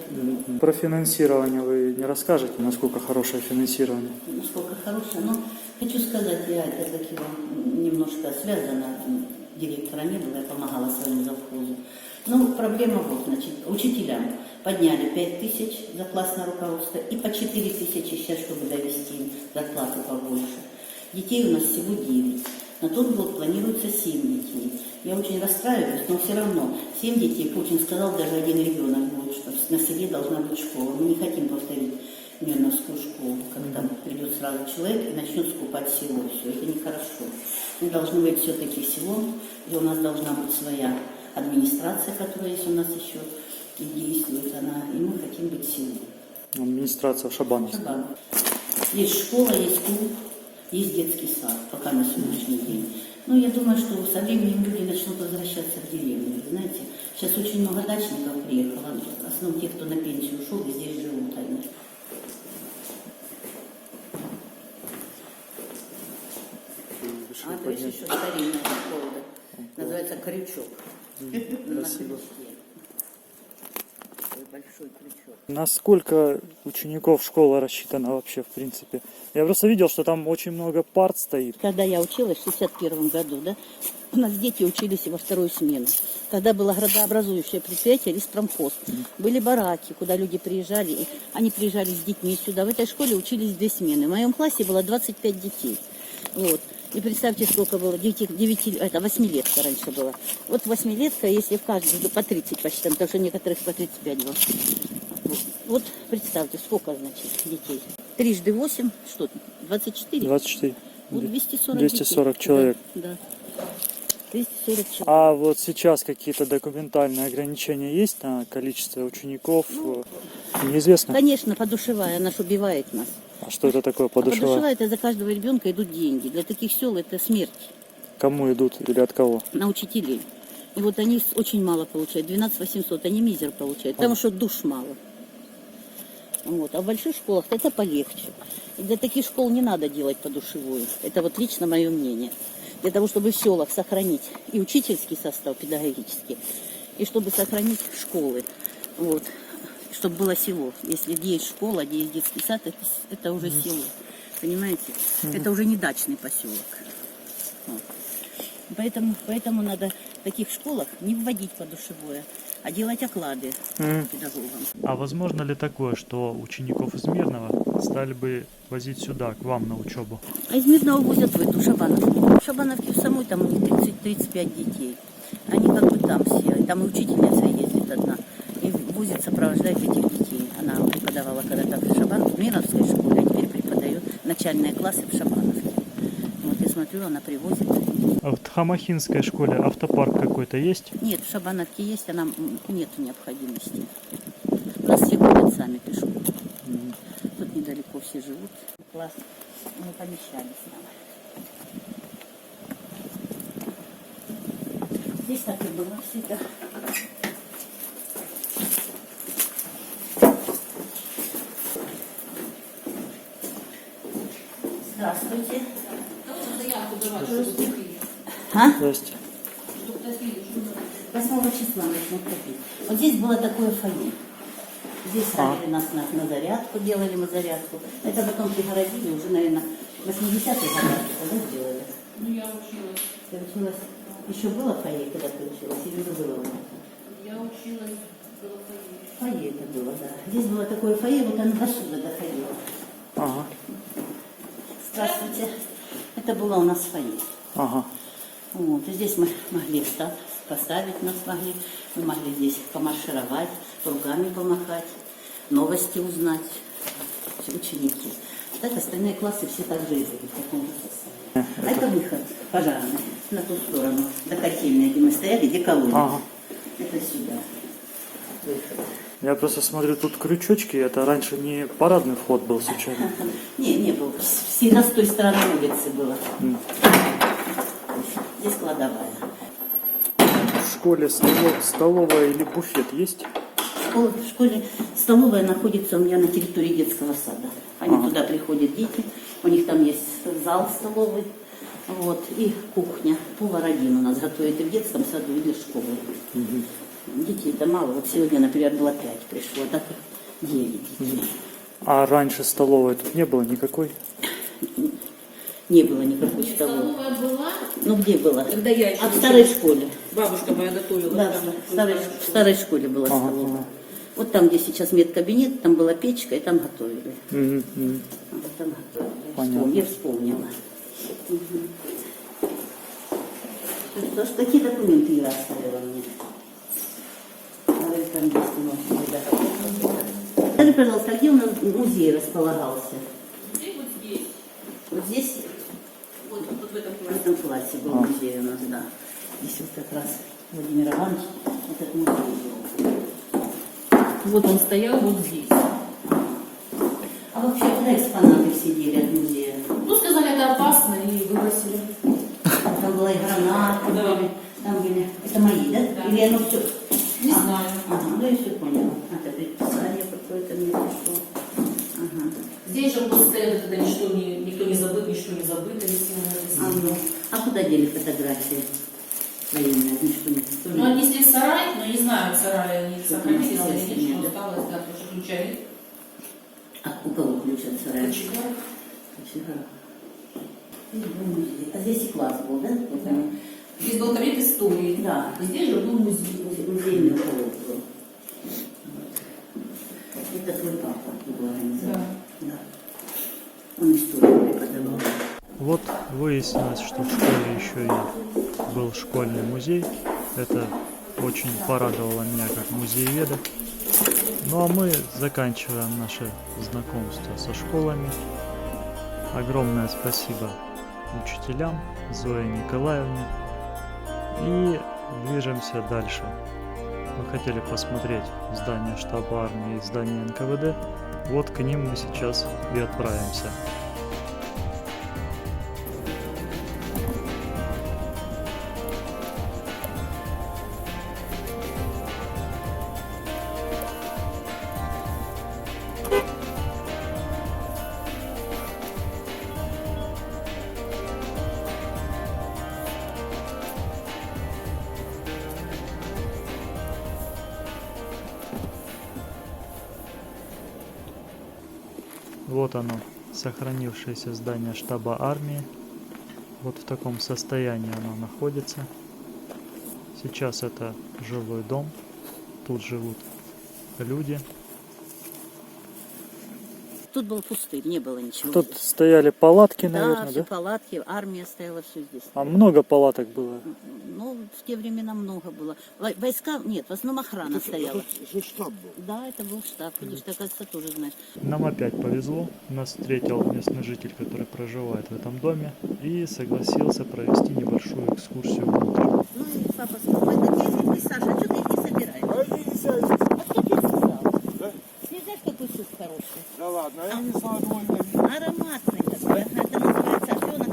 Про финансирование вы не расскажете, насколько хорошее финансирование? Насколько хорошее. Но хочу сказать, я все-таки немножко связана, директора не было, я помогала своему завхозу. Ну, проблема вот, значит, учителям подняли 5000 за классное руководство и по 4000 сейчас, чтобы довести им зарплату побольше. Детей у нас всего 9. На тот год планируется 7 детей. Я очень расстраиваюсь, но все равно 7 детей, Путин сказал, даже один ребенок будет, что на селе должна быть школа. Мы не хотим повторить Мирновскую школу, когда придет сразу человек и начнет скупать село. Все, это нехорошо. Мы должны быть все-таки селом, где у нас должна быть своя администрация, которая есть у нас еще, и действует она, и мы хотим быть селом. Администрация в Шабанове. Есть школа, есть клуб, есть детский сад, пока на сегодняшний день. Ну, я думаю, что со временем люди начнут возвращаться в деревню. Знаете, сейчас очень много дачников приехало. В основном те, кто на пенсию ушел, и здесь живут они. А это еще старинная школа. Называется Крючок. Спасибо. Большой крючок. На сколько учеников школа рассчитана вообще, в принципе? Я просто видел, что там очень много парт стоит. Когда я училась в 61 году, да, у нас дети учились во вторую смену. Тогда было градообразующее предприятие леспромхоз. Были бараки, куда люди приезжали. И они приезжали с детьми сюда. В этой школе учились 2 смены. В моем классе было 25 детей. Вот. И представьте, сколько было, 8-летка раньше было. Вот 8-летка, если в каждом по 30 почти, потому что некоторых по 35 было. Вот представьте, сколько, значит, детей. 3 × 8, что, 24? 24. Вот 240 240 детей. человек. Да. 240 человек. А вот сейчас какие-то документальные ограничения есть на количество учеников? Неизвестно. Конечно, подушевая, она ж убивает нас. А что это такое подушевая? Подушевая, это за каждого ребенка идут деньги. Для таких сел это смерть. Кому идут или от кого? На учителей. И вот они очень мало получают, 12 800, они мизер получают, потому что душ мало. Вот. А в больших школах это полегче. И для таких школ не надо делать подушевую. Это вот лично мое мнение. Для того, чтобы в селах сохранить и учительский состав педагогический, и чтобы сохранить школы. Вот. чтобы было село. Если где есть школа, где есть детский сад, это уже село. Понимаете? Это уже не дачный поселок. Вот. Поэтому надо в таких школах не вводить подушевое, а делать оклады педагогам. А возможно ли такое, что учеников из Мирного стали бы возить сюда, к вам на учебу? А из Мирного возят в эту Шабановку. В Шабановке в самой там у них 30-35 детей. Они как бы там все. Там и учительница ездит одна. И возит, сопровождает этих детей. Она преподавала когда-то в Шабановке, в Мировской школе, а теперь преподает начальные классы в Шабановке. Вот я смотрю, она привозит. А в Хамахинской школе автопарк какой-то есть? Нет, в Шабановке есть, а нам нет необходимости. У нас все ходят сами пешком. Тут недалеко все живут. Класс. Мы помещались нам. Здесь так и было всегда. Здравствуйте. А? Здрасте. 8 числа начнем копить. Вот здесь было такое фойе. Здесь ставили нас на зарядку, делали мы зарядку. Это потом пригородили уже, наверное, 80-е годы, когда сделали. Ну, я училась. Ты училась? Еще было фойе, когда ты училась? Или уже было? Я училась, было фойе. Фойе это было, да. Здесь было такое фойе, вот оно до сюда доходило. Ага. Здравствуйте. Это было у нас фойе. Ага. Вот, и здесь мы могли штаб поставить, нас могли. Мы могли здесь помаршировать, руками помахать, новости узнать, все ученики. Так остальные классы все так же и были в таком же состоянии. А это выход пожарный на ту сторону, до котельной, где мы стояли, где колонны. Ага. Это сюда. Выход. Я просто смотрю, тут крючочки, это раньше не парадный вход был случайно. Не было. Всегда с той стороны улицы было. Здесь кладовая. В школе столовая или буфет есть? В школе столовая находится у меня на территории детского сада. Они туда приходят дети, у них там есть зал столовый, вот, и кухня. Повар один у нас готовит и в детском саду, и для школы. Детей-то мало. Вот сегодня, например, было 5 пришло, так и 9 детей. А раньше столовой тут не было никакой? Не было никакой столовой. Столовая была, Ну где была? когда я еще А в старой школе. бабушка моя готовила. Да, в старой школе была столовая. Вот там, где сейчас медкабинет, там была печка, и там готовили. Вот там готовили. Понятно. Я вспомнила. Что ж, какие документы Ира оставила мне? Говорит, там есть у нас документы. Скажи, пожалуйста, а где у нас музей располагался? И вот здесь. Вот здесь? Вот в этом В классе. этом классе был музей у нас, да. Здесь вот как раз Владимир Иванович, этот музей был. Вот он стоял вот здесь. А вообще, куда экспонаты все дели от музея? Ну, сказали, это опасно, и выбросили. Там была и граната, Да. там были... Это мои, да? Да. Или оно все? Не знаю. Ага, ну я все поняла. Это предписание какое-то мне пришло. Ага. Здесь же просто стоят, когда никто не забыт, ничто не забыто, если Ну. А куда дели фотографии военные? Они что, не что ли? Ну, отнесли в сарай, но не знаю, в сарае они сохранились осталось или или нет, нет, что осталось, да, потому что ключа нет. А у кого ключ от сарая? Кочегар. Кочегар. И был музей. А здесь и класс был, да? Вот они. Здесь был кабинет истории. Да. Здесь же был музей. Музейный уголок был. Это твой папа его организовал. Да. Он историю преподавал. Вот выяснилось, что в школе еще и был школьный музей. Это очень порадовало меня как музееведа. Ну а мы заканчиваем наше знакомство со школами. Огромное спасибо учителям, Зое Николаевне. И движемся дальше. Мы хотели посмотреть здание штаба армии и здание НКВД. Вот к ним мы сейчас и отправимся. Вот оно, сохранившееся здание штаба армии. Вот в таком состоянии оно находится. Сейчас это жилой дом. Тут живут люди. Тут был пустырь, не было ничего. Тут стояли палатки, да, наверное, все да? палатки, армия стояла, все здесь. А много палаток было? Ну, в те времена много было. Войска, нет, в основном охрана стояла. Это штаб был. Да, это был штаб, видишь, ты, оказывается, тоже знаешь. Нам опять повезло. Нас встретил местный житель, который проживает в этом доме, и согласился провести небольшую экскурсию внутрь. Ну и папа сказал, это те грибы, Саша, а что ты их не собираешь? А кто тебе сказал? Да? Ты знаешь, какой суп хороший? Да ладно, я не знаю, Ароматный такой. Это называется опенок.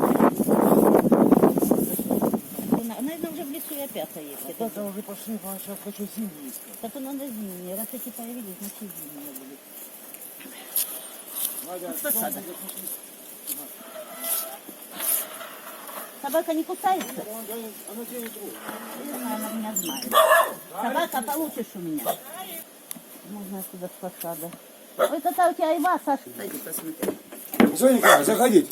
Наверное, уже в лесу и опята есть. Так, уже пошли, а сейчас хочу зимний искать. Так он надо зимний. Раз эти появились, значит зимние будут. Вот засада. Собака не кусается? Она делает руку. Она меня знает. Собака, получишь у меня. Можно отсюда с фасада. Ой, какая у тебя айва, Саша. Пойди посмотри. Сонька, заходите.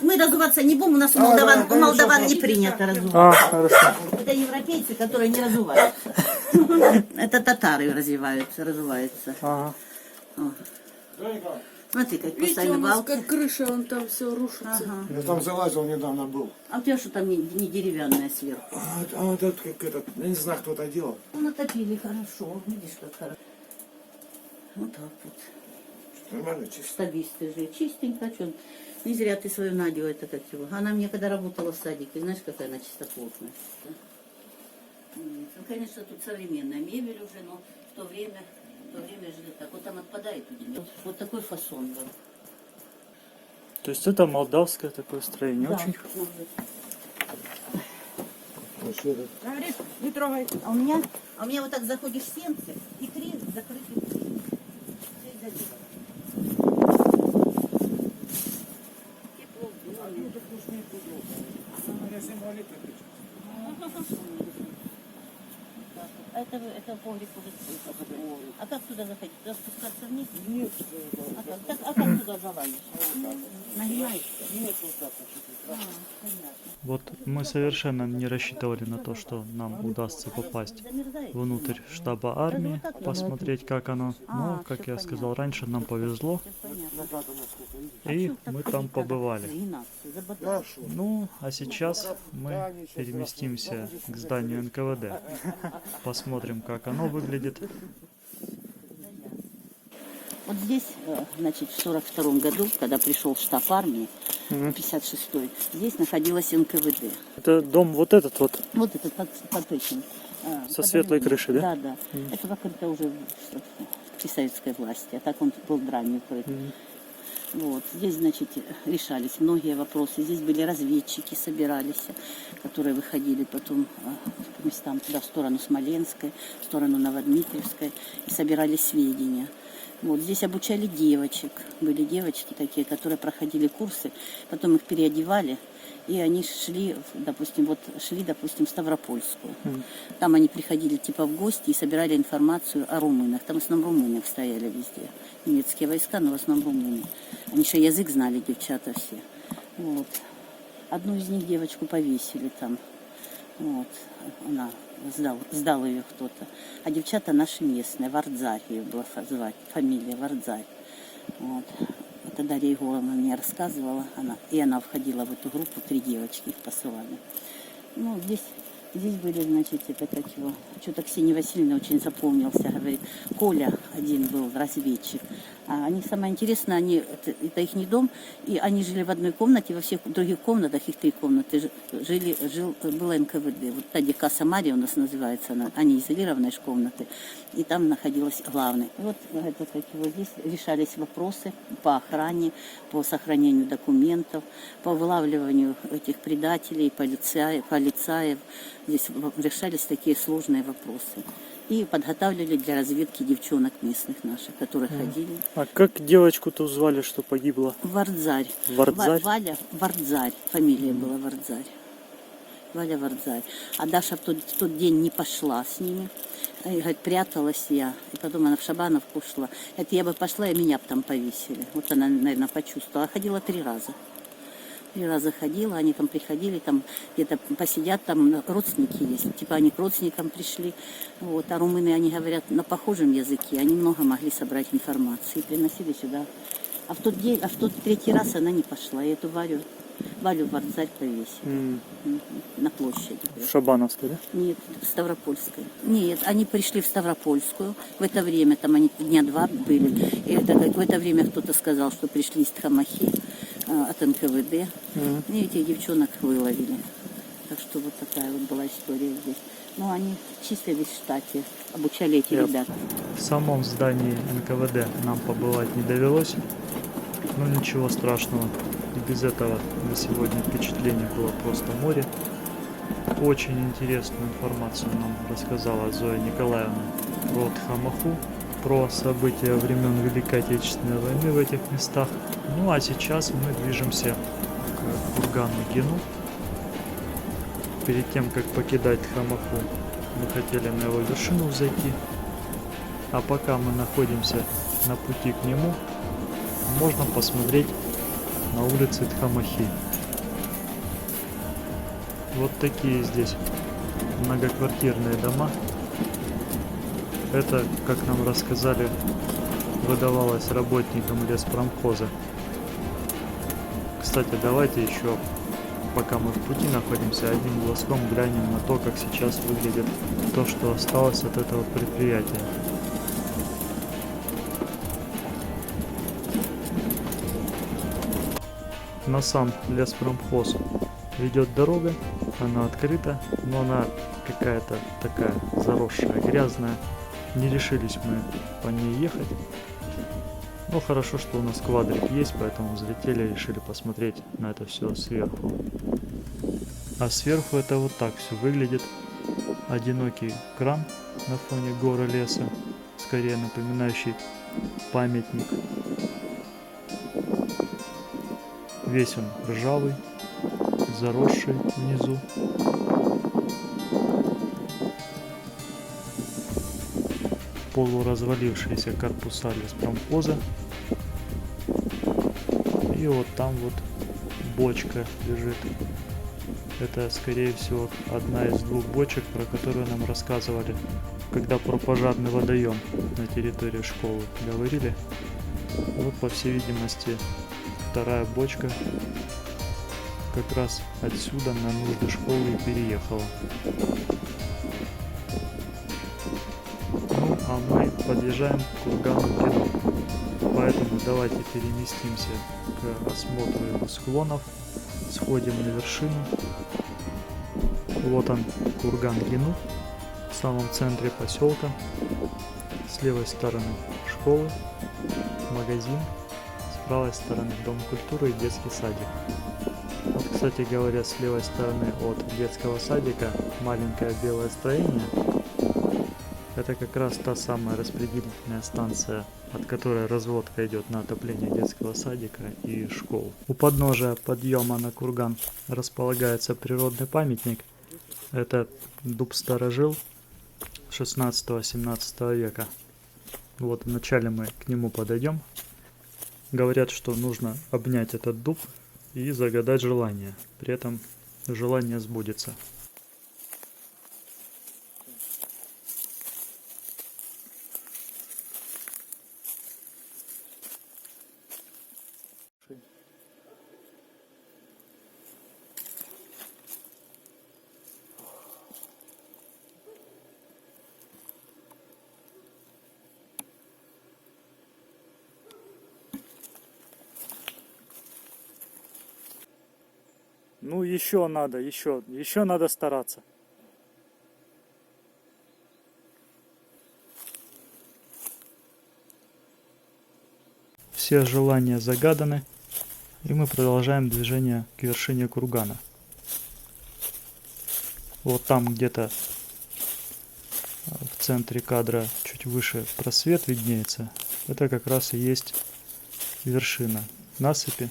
Мы разуваться не будем, у нас у молдаван не принято разуваться. Хорошо. Это европейцы, которые не разуваются. Это татары разуваются. Ага. Смотри, как поставили балку. как крыша, он там все рушится. Ага. Я там залазил недавно был. А у тебя что там не деревянное сверху? А вот этот, как этот, я не знаю, кто это делал. Ну, натопили хорошо, видишь, как хорошо. Вот так вот. Нормально, чисто. Штабисты же, чистенько, что. Не зря ты свою Надю, это как его. Она мне когда работала в садике, знаешь, какая она чистоплотная. Ну, конечно, тут современная мебель уже, но в то время жили так. Вот там отпадает у тебя. Вот такой фасон был. То есть это молдавское такое строение. Да, Очень может быть. Говорит, не трогай. А у меня вот так заходишь в сенцы, и крест закрытый. Все изолировано. Тепло, это погреб уже. А как туда заходить? Туда спускаться вниз? Нет. А как туда залазишь? Нагибаешься? Нет, вот так. Понятно. Вот мы совершенно не рассчитывали на то, что нам удастся попасть внутрь штаба армии, посмотреть, как оно. Но, как я сказал раньше, нам повезло, и мы там побывали. Ну, а сейчас мы переместимся к зданию НКВД. Посмотрим, как оно выглядит. Вот здесь, значит, в 42 году, когда пришел штаб армии, 56-й, здесь находилась НКВД. Это дом вот этот вот. Вот этот под этим. Со светлой крышей, да? Да, да. Это покрыто уже при советской власти, а так он был бранью укрыт. Вот. Здесь, значит, решались многие вопросы. Здесь были разведчики, собирались, которые выходили потом по местам туда, в сторону Смоленской, в сторону Новодмитриевской, и собирали сведения. Вот. Здесь обучали девочек. Были девочки такие, которые проходили курсы, потом их переодевали, и они шли, допустим, в Ставропольскую. Там они приходили типа в гости и собирали информацию о румынах. Там в основном румынов стояли везде. Немецкие войска, но в основном румыны. Они еще язык знали, девчата все. Вот. Одну из них девочку повесили там. Вот. Она сдал ее кто-то. А девчата наши местные, Вардзарь ее была звать, фамилия Вардзарь. Вот. Это Дарья Егоровна мне рассказывала, она входила в эту группу, 3 девочки их посылали. Ну, здесь были, значит, это как его, что-то Ксения Васильевна очень запомнился, говорит, Коля один был разведчик. А они, самое интересное, это их не дом, и они жили в одной комнате, во всех других комнатах, их 3 комнаты, было НКВД. Вот та, где Касса Мария у нас называется, они изолированные комнаты, и там находилась главная. И вот это, как его, здесь решались вопросы по охране, по сохранению документов, по вылавливанию этих предателей, полицаев. Здесь решались такие сложные вопросы. И подготавливали для разведки девчонок местных наших, которые ходили. А как девочку-то звали, что погибла? Вардзарь. Вардзарь? Валя Вардзарь. Фамилия была Вардзарь. Валя Варdzай. А Даша в тот день не пошла с ними. И, говорит, пряталась я. И потом она в Шабановку ушла. Это я бы пошла, и меня бы там повесили. Вот она, наверное, почувствовала. Ходила 3 раза. 3 раза ходила, они там приходили, там где-то посидят, там родственники есть. Типа они к родственникам пришли. Вот. А румыны, они говорят на похожем языке. Они много могли собрать информации. И приносили сюда. А в тот 3-й раз она не пошла. И эту Валю Варdzай повесили. На площади. В Шабановской, да? Нет, в Ставропольской. Нет, они пришли в Ставропольскую. В это время, там они дня 2 были. И в это время кто-то сказал, что пришли из Тхамахи от НКВД. И этих девчонок выловили. Так что вот такая вот была история здесь. Ну, они числились в штате, обучали эти ребят. В самом здании НКВД нам побывать не довелось. Но ничего страшного. И без этого на сегодня впечатление было просто море. Очень интересную информацию нам рассказала Зоя Николаевна про Тхамаху, про события времен Великой Отечественной войны в этих местах. Ну а сейчас мы движемся к кургану Гену. Перед тем, как покидать Тхамаху, мы хотели на его вершину взойти. А пока мы находимся на пути к нему, можно посмотреть на улице Тхамахи. Вот такие здесь многоквартирные дома. Это, как нам рассказали, выдавалось работникам леспромхоза. Кстати, давайте еще, пока мы в пути находимся, одним глазком глянем на то, как сейчас выглядит то, что осталось от этого предприятия. На сам леспромхоз ведет дорога, она открыта, но она какая-то такая заросшая, грязная. Не решились мы по ней ехать. Но хорошо, что у нас квадрик есть, поэтому взлетели и решили посмотреть на это все сверху. А сверху это вот так все выглядит. Одинокий кран на фоне горы леса, скорее напоминающий памятник. Весь он ржавый, заросший внизу. Полуразвалившиеся корпуса леспромхоза. И вот там вот бочка лежит. Это, скорее всего, одна из 2 бочек, про которую нам рассказывали, когда про пожарный водоем на территории школы говорили. Вот, по всей видимости, 2-я бочка как раз отсюда на нужды школы и переехала. Ну, а мы подъезжаем к кургану Гену. Поэтому давайте переместимся к осмотру его склонов. Сходим на вершину. Вот он, курган Гену, в самом центре поселка. С левой стороны школы, магазин. С правой стороны дом культуры и детский садик. Вот, кстати говоря, с левой стороны от детского садика маленькое белое строение. Это как раз та самая распределительная станция, от которой разводка идет на отопление детского садика и школ. У подножия подъема на курган располагается природный памятник. Это дуб-старожил 16-17 века. Вот вначале мы к нему подойдем. Говорят, что нужно обнять этот дуб и загадать желание. При этом желание сбудется. Ну, еще надо стараться. Все желания загаданы, и мы продолжаем движение к вершине кургана. Вот там где-то в центре кадра, чуть выше, просвет виднеется. Это как раз и есть вершина насыпи.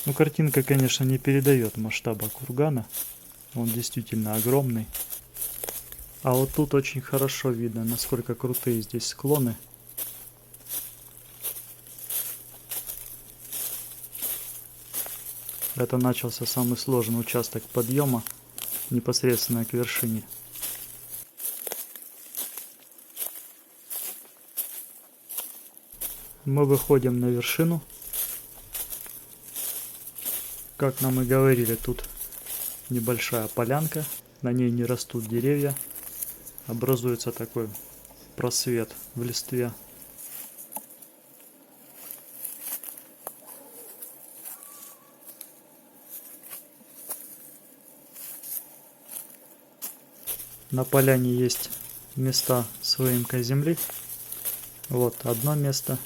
Ну, картинка, конечно, не передает масштаба кургана. Он действительно огромный. А вот тут очень хорошо видно, насколько крутые здесь склоны. Это начался самый сложный участок подъема непосредственно к вершине. Мы выходим на вершину. Как нам и говорили, тут небольшая полянка, на ней не растут деревья. Образуется такой просвет в листве. На поляне есть места с выемкой земли. Вот одно место,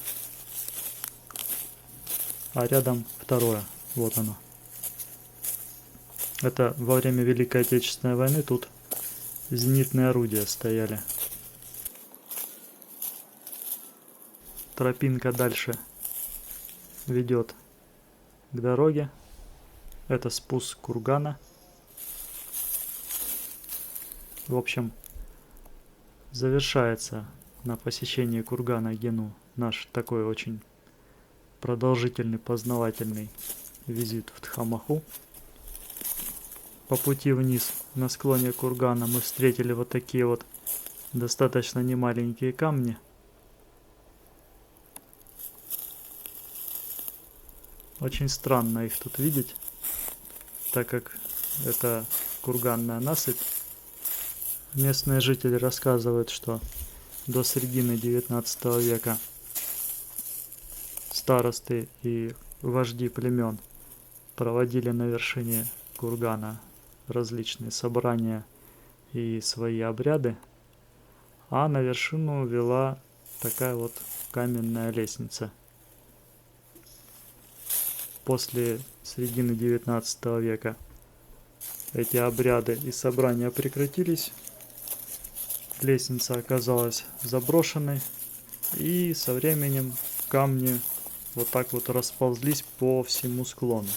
а рядом второе. Вот оно. Это во время Великой Отечественной войны тут зенитные орудия стояли. Тропинка дальше ведет к дороге. Это спуск кургана. В общем, завершается на посещении кургана Гену наш такой очень продолжительный, познавательный визит в Тхамаху. По пути вниз на склоне кургана мы встретили вот такие вот достаточно немаленькие камни. Очень странно их тут видеть, так как это курганная насыпь. Местные жители рассказывают, что до середины 19 века старосты и вожди племен проводили на вершине кургана различные собрания и свои обряды, а на вершину вела такая вот каменная лестница. После середины 19 века эти обряды и собрания прекратились, лестница оказалась заброшенной, и со временем камни вот так вот расползлись по всему склону.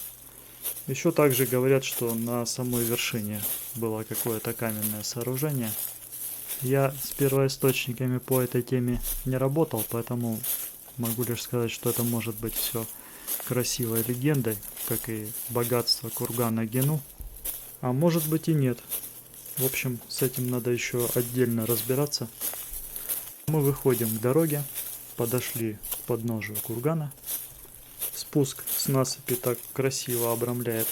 Еще также говорят, что на самой вершине было какое-то каменное сооружение. Я с первоисточниками по этой теме не работал, поэтому могу лишь сказать, что это может быть все красивой легендой, как и богатство кургана Гену. А может быть и нет. В общем, с этим надо еще отдельно разбираться. Мы выходим к дороге, подошли к подножию кургана. Спуск с насыпи так красиво обрамляет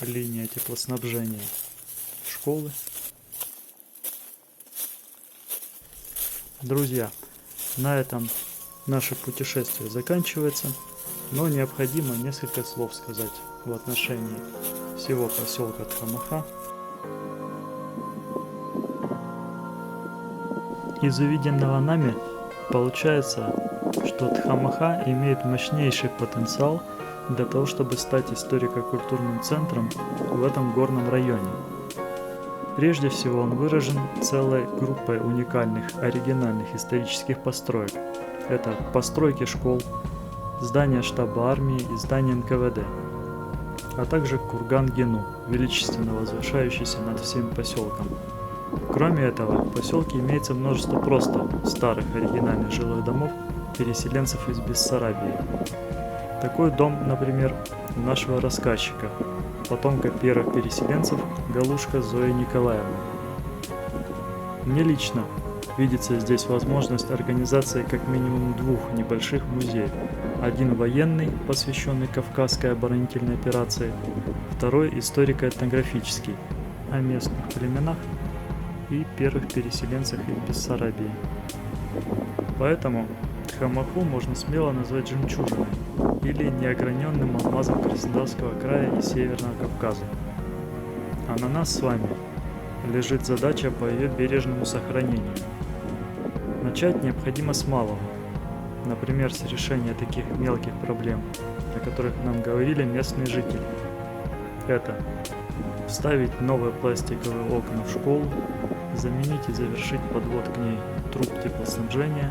линия теплоснабжения школы. Друзья, на этом наше путешествие заканчивается, но необходимо несколько слов сказать в отношении всего поселка Тхамаха. Из увиденного нами получается, что Тхамаха имеет мощнейший потенциал для того, чтобы стать историко-культурным центром в этом горном районе. Прежде всего он выражен целой группой уникальных, оригинальных исторических построек. Это постройки школ, здание штаба армии и здание НКВД, а также курган Гену, величественно возвышающийся над всем поселком. Кроме этого, в поселке имеется множество просто старых оригинальных жилых домов переселенцев из Бессарабии. Такой дом, например, у нашего рассказчика, потомка первых переселенцев Галушка Зои Николаевны. Мне лично видится здесь возможность организации как минимум двух небольших музеев. Один военный, посвященный Кавказской оборонительной операции, второй историко-этнографический, о местных племенах и первых переселенцах из Бессарабии. Поэтому Тхамаху можно смело назвать жемчужиной или неограненным алмазом Краснодарского края и Северного Кавказа. А на нас с вами лежит задача по ее бережному сохранению. Начать необходимо с малого, например, с решения таких мелких проблем, о которых нам говорили местные жители. Это вставить новые пластиковые окна в школу, заменить и завершить подвод к ней труб теплоснабжения,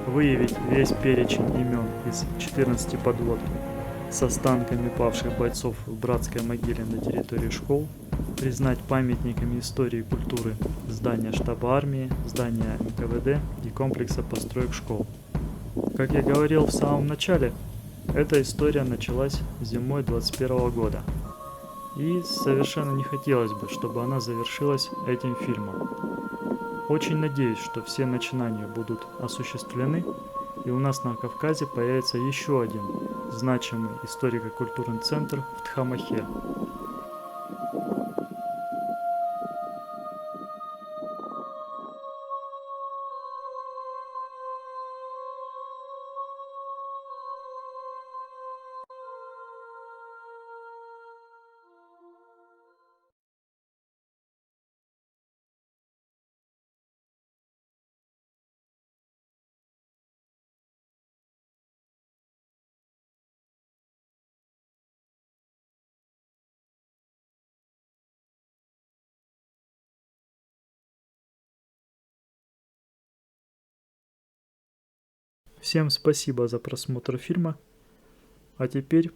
выявить весь перечень имен из 14 подвод с останками павших бойцов в братской могиле на территории школ, признать памятниками истории и культуры здания штаба армии, здания НКВД и комплекса построек школ. Как я говорил в самом начале, эта история началась зимой 21 года. И совершенно не хотелось бы, чтобы она завершилась этим фильмом. Очень надеюсь, что все начинания будут осуществлены, и у нас на Кавказе появится еще один значимый историко-культурный центр в Тхамахе. Всем спасибо за просмотр фильма. А теперь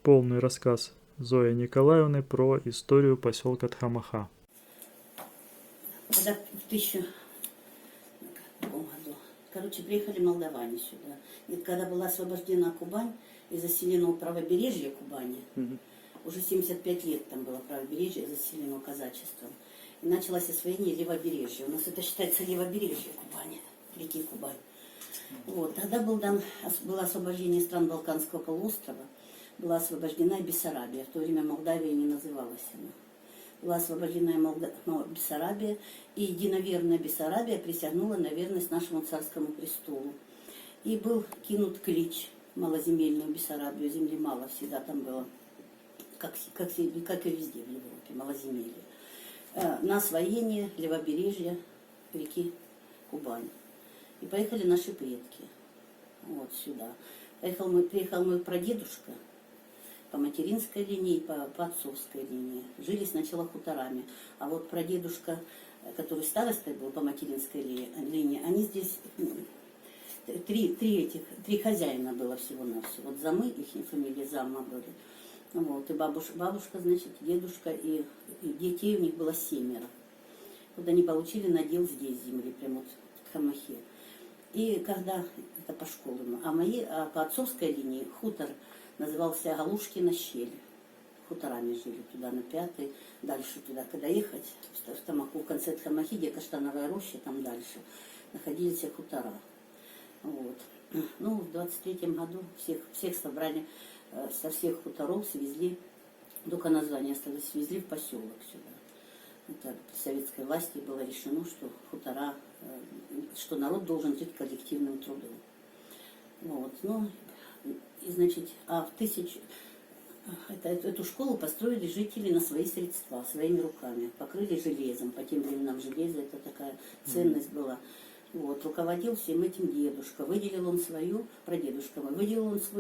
полный рассказ Зои Николаевны про историю поселка Тхамаха. Когда в 1000 году, приехали молдаване сюда. И когда была освобождена Кубань и заселено правобережье Кубани, уже 75 лет там было правобережье, заселено казачеством. И началось освоение левобережья. У нас это считается левобережье Кубани, реки Кубань. Вот. Тогда было освобождение стран Балканского полуострова, была освобождена и Бессарабия. В то время Молдавия не называлась она. Была освобождена Бессарабия, и единоверная Бессарабия присягнула на верность нашему царскому престолу. И был кинут клич малоземельную Бессарабию, земли мало всегда там было, как и везде в Европе, малоземелье. На освоение левобережья реки Кубань. И поехали наши предки вот сюда. Приехал мой прадедушка по материнской линии, по отцовской линии. Жили сначала хуторами. А вот прадедушка, который старостой был по материнской линии, они здесь три хозяина было всего-навсего. Вот Замы, их фамилия Замма были. Вот, и бабушка, значит, дедушка, и детей у них было 7. Вот они получили надел здесь земли, прямо вот в Тхамахе. И когда, это по школам, а по отцовской линии хутор назывался Галушкина щель. Хуторами жили туда на 5-й, дальше туда, когда ехать, в Тамаху, в конце Тхамахи, где Каштановая роща, там дальше, находились все хутора. Вот. Ну, в 23-м году всех собрали, со всех хуторов свезли, только название осталось, свезли в поселок сюда. Это при советской власти было решено, что хутора, что народ должен жить коллективным трудом. Вот. Ну, и, значит, эту школу построили жители на свои средства, своими руками, покрыли железом. По тем временам железо это такая ценность была. Вот. Руководил всем этим дедушка. Выделил он свой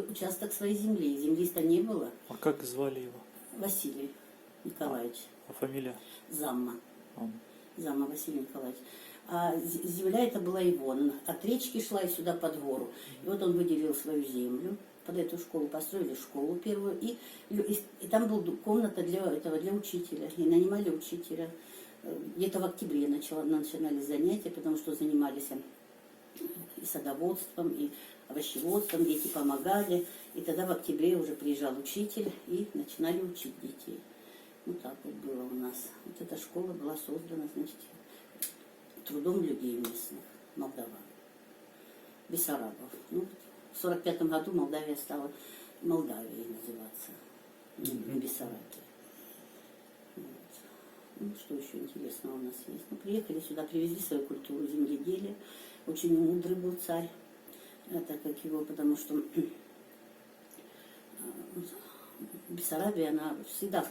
участок своей земли. Земли-то не было. А как звали его? Василий Николаевич. А фамилия? Замма. Замма Василий Николаевич. А земля это была его. Она от речки шла и сюда под гору. И вот он выделил свою землю. Под эту школу построили школу первую. И там была комната для учителя. И нанимали учителя. Где-то в октябре начинали занятия, потому что занимались и садоводством, и овощеводством. Дети помогали. И тогда в октябре уже приезжал учитель и начинали учить детей. Вот так вот было у нас. Вот эта школа была создана, значит, трудом людей местных, молдаван, бессарабов. Ну, в 1945 году Молдавия стала Молдавией называться, не Бессарабия. Вот. Ну, что еще интересного у нас есть? Ну, приехали сюда, привезли свою культуру земледелия. Очень мудрый был царь. Это как его, потому что Бессарабия, она всегда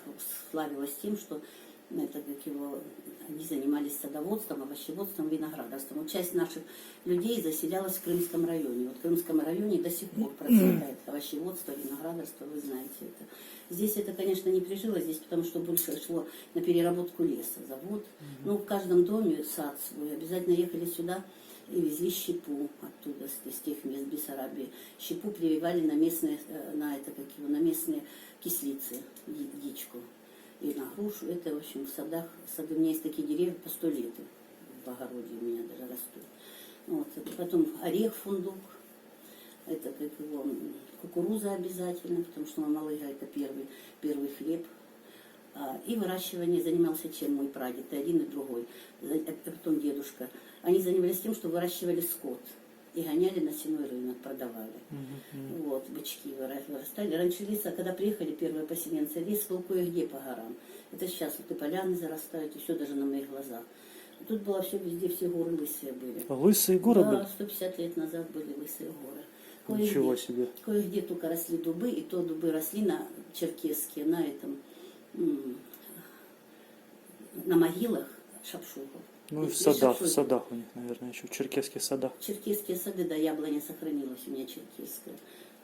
славилась тем, что они занимались садоводством, овощеводством, виноградарством. Вот часть наших людей заселялась в Крымском районе. Вот в Крымском районе до сих пор процветает овощеводство, виноградарство, вы знаете это. Здесь это, конечно, не прижилось, здесь потому что больше шло на переработку леса, завод. Но в каждом доме сад свой. Обязательно ехали сюда и везли щепу оттуда, с тех мест Бессарабии. Щепу прививали на местные, на местные кислицы, дичку. И на грушу. Это, в общем, в садах, сады, у меня есть такие деревья по 100 лет. В огороде у меня даже растут. Вот. Потом орех, фундук. Это как его, кукуруза обязательно, потому что мамалыга это первый хлеб. И выращивание занимался чем мой прадед, и один, и другой, потом дедушка. Они занимались тем, что выращивали скот и гоняли на сеной рынок, продавали. Вот, бычки вырастали. Раньше леса, когда приехали первые поселенцы, лес был кое-где по горам. Это сейчас вот и поляны зарастают, и все даже на моих глазах. Тут было все везде, все горы лысые были. Лысые горы были? Да, 150 лет назад были лысые горы. Ничего себе. Кое-где только росли дубы, и то дубы росли на черкесские, на этом, на могилах шапшуков. Ну и в шапшуки. садах у них, наверное, еще в черкесских садах. Черкесские сады, да, яблоня сохранилась у меня черкесская.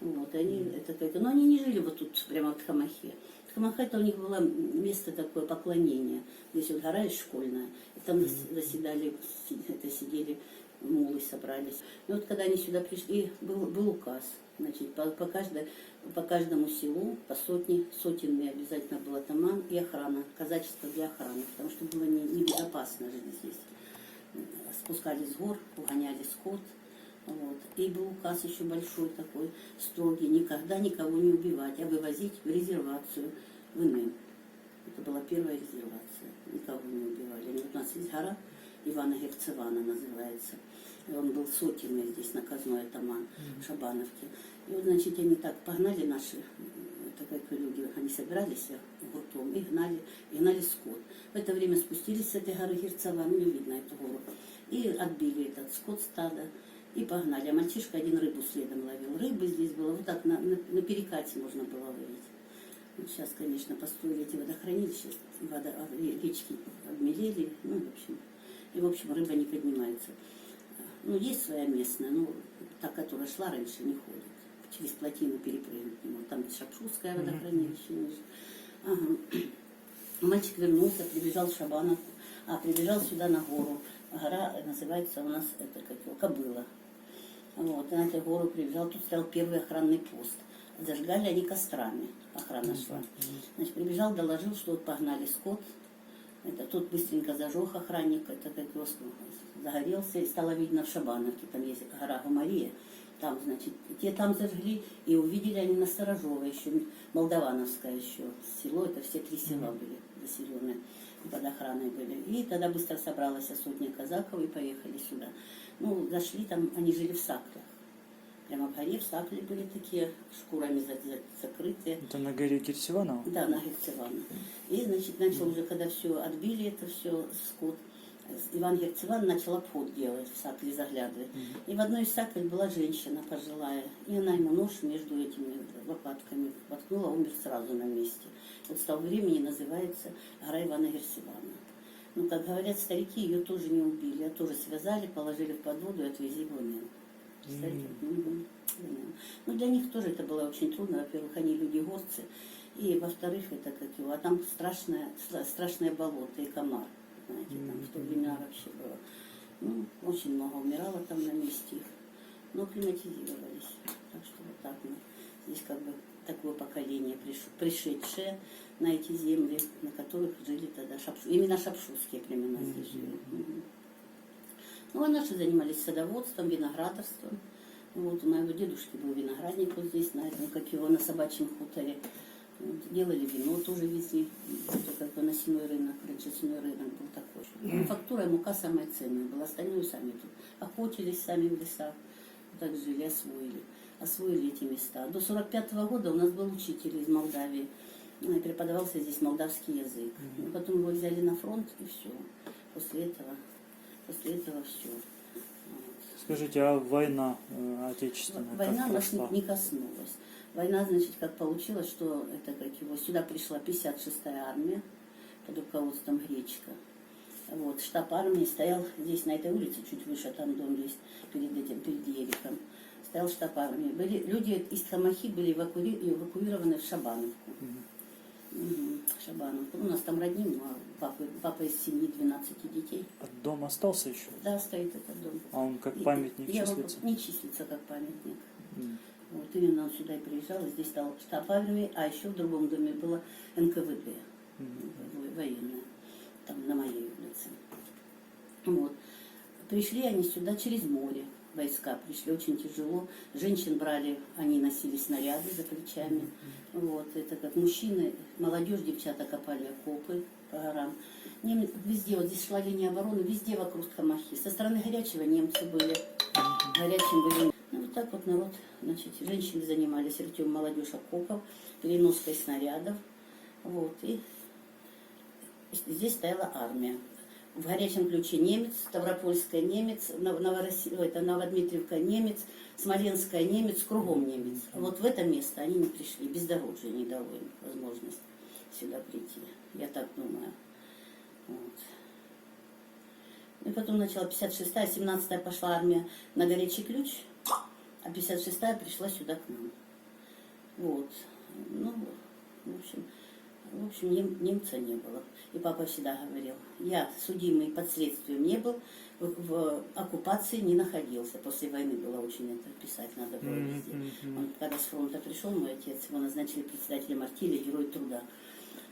Вот, они, это как-то, но они не жили вот тут, прямо в Тхамахе. Тхамаха это у них было место такое поклонения. Здесь вот гора есть школьная, и там заседали, сидели мулы, собрались. И вот когда они сюда пришли, был указ, значит, по каждому селу, по сотенный обязательно был атаман и охрана, казачество для охраны, потому что было небезопасно жить здесь. Спускались с гор, угоняли скот. Вот. И был указ еще большой такой, строгий, никогда никого не убивать, а вывозить в резервацию в Инем. Это была первая резервация, никого не убивали. Вот у нас есть гора, Ивана Герцевана называется. И он был сотенный здесь, наказной атаман в Шабановке. И вот, значит, они так погнали наши, как люди, они собирались гуртом и гнали скот. В это время спустились с этой горы Герцевана, не видно эту гору, и отбили этот скот стада. И погнали. А мальчишка один рыбу следом ловил. Рыбы здесь было, вот так на перекате можно было ловить. Вот сейчас, конечно, построили эти водохранилища, речки обмелели, ну, в общем, рыба не поднимается. Ну, есть своя местная, но та, которая шла раньше, не ходит. Через плотину перепрыгнуть не может. Там Шапшутское водохранилище ниже. Ага. Мальчик вернулся, прибежал в Шабанов, прибежал сюда на гору. Гора называется у нас, это как его, Кобыла. Вот, и на эту гору прибежал, тут стоял первый охранный пост. Зажигали они кострами, охрана шла. Значит, прибежал, доложил, что вот погнали скот. Это тут быстренько зажег охранник, это как его загорелся, и стало видно в Шабановке, там есть гора Гумария. Там, значит, те там зажгли, и увидели они на Сторожово, еще Молдавановское еще село, это все 3 села были заселенные, под охраной были. И тогда быстро собралась сотня казаков и поехали сюда. Ну, зашли там, они жили в саклях. Прямо в горе в сакле были такие, шкурами закрытые. Это на горе Герцеванова? Да, на Герцевана. И, значит, начал уже, когда все отбили, это все, скот, Иван Герцеван начал обход делать, в сакле заглядывать. И в одной из саклей была женщина пожилая, и она ему нож между этими лопатками воткнула, умер сразу на месте. Вот с того времени называется гора Ивана Герцевана. Ну, как говорят старики, ее тоже не убили, а тоже связали, положили в подводу и отвезли в Инем. Ну, для них тоже это было очень трудно. Во-первых, они люди-горцы, и во-вторых, это как его, а там страшное болото и комар. Знаете, там в то время вообще было. Ну, очень много умирало там на месте их, но климатизировались. Так что вот так мы. Здесь как бы такое поколение пришедшее на эти земли, на которых жили тогда именно шапшутские племена здесь жили. Ну, а наши занимались садоводством, виноградарством. Вот, у моего дедушки был виноградник вот здесь, на этом, как его, на Собачьем хуторе. Вот, делали вино, тоже везли. Это как на сеной рынок, раньше сеной рынок был такой. Мануфактура и мука самая ценная была, остальное сами тут. Охотились сами в лесах, так жили, освоили эти места. До 45-го года у нас был учитель из Молдавии. Преподавался здесь молдавский язык. Потом его взяли на фронт, и все. После этого все. Скажите, а война отечественная? Война нас не коснулась. Война, значит, как получилось, что это как его, сюда пришла 56-я армия под руководством Гречка. Вот, штаб армии стоял здесь, на этой улице, чуть выше, там дом есть, перед Ериком. Стоял штаб армии. Люди из Тхамахи были эвакуированы в Шабановку. Шабанов. У нас там родня, папа из семьи 12 детей. А дом остался еще? Да, стоит этот дом. А он как И- памятник я числится? Не числится как памятник. М. Вот именно он сюда и приезжал, и здесь стал штаб армии, а еще в другом доме было НКВД, военное, там на моей улице. Вот. Пришли они сюда через море, войска пришли, очень тяжело. Женщин брали, они носили снаряды за плечами. Вот, это как мужчины, молодежь, девчата копали окопы по горам. Везде, вот здесь шла линия обороны, везде вокруг Хамахи. Со стороны горячего немцы были, горячим были. Ну, вот так вот народ, значит, женщины занимались рытьем молодежь окопов, переноской снарядов. Вот, и здесь стояла армия. В горячем ключе немец, Ставропольская немец, Новодмитриевка немец, Смоленская немец, кругом немец. А вот в это место они не пришли, бездорожье не дало им возможность сюда прийти. Я так думаю. Вот. И потом начала 56-я, 17-я пошла армия на горячий ключ, а 56-я пришла сюда к нам. Вот. Ну, в общем, немца не было. И папа всегда говорил, я судимый под следствием не был, в оккупации не находился. После войны было очень это писать надо было везде. Он, когда с фронта пришел, мой отец, его назначили председателем артели, герой труда.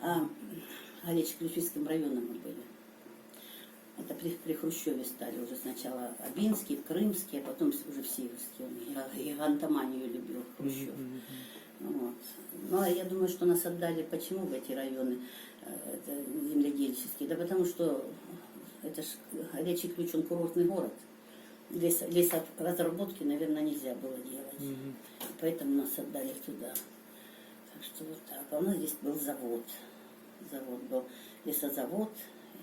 А Горячеключевским районом мы были. Это при Хрущеве стали уже сначала Абинский, Крымский, а потом уже в Северский. Он гигантоманию любил Хрущев. Вот. Ну, а я думаю, что нас отдали почему в эти районы земледельческие? Да потому что это ж Горячий Ключ, он курортный город. Лесоразработки, наверное, нельзя было делать. Поэтому нас отдали туда. Так что вот так. А у нас здесь был завод. Завод был лесозавод.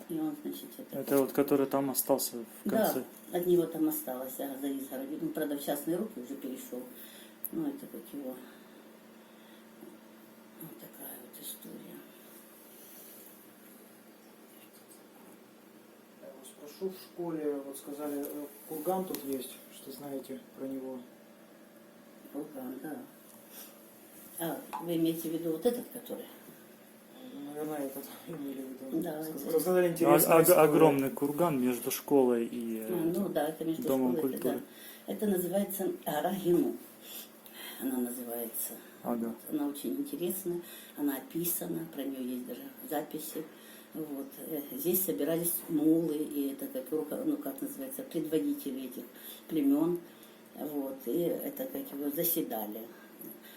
И он, значит, Это вот который там остался в конце? Да, от него там осталось, за изгородью. Ну, правда, в частные руки уже перешел. Ну, это как его... Вот такая вот история. Я вас спрошу, в школе, вот сказали, курган тут есть, что знаете про него? Курган, да. А, вы имеете в виду вот этот, который? Ну, наверное, этот имели в виду. Да, Рассказали интересную историю. Огромный курган между школой и ну да, это между Домом школой, культуры. да. Это называется Арагину. Она называется. Ага. Вот. Она очень интересная, она описана, про нее есть даже записи. Вот. Здесь собирались мулы, и это как, ну, как называется, предводители этих племен. Вот. И это как его заседали.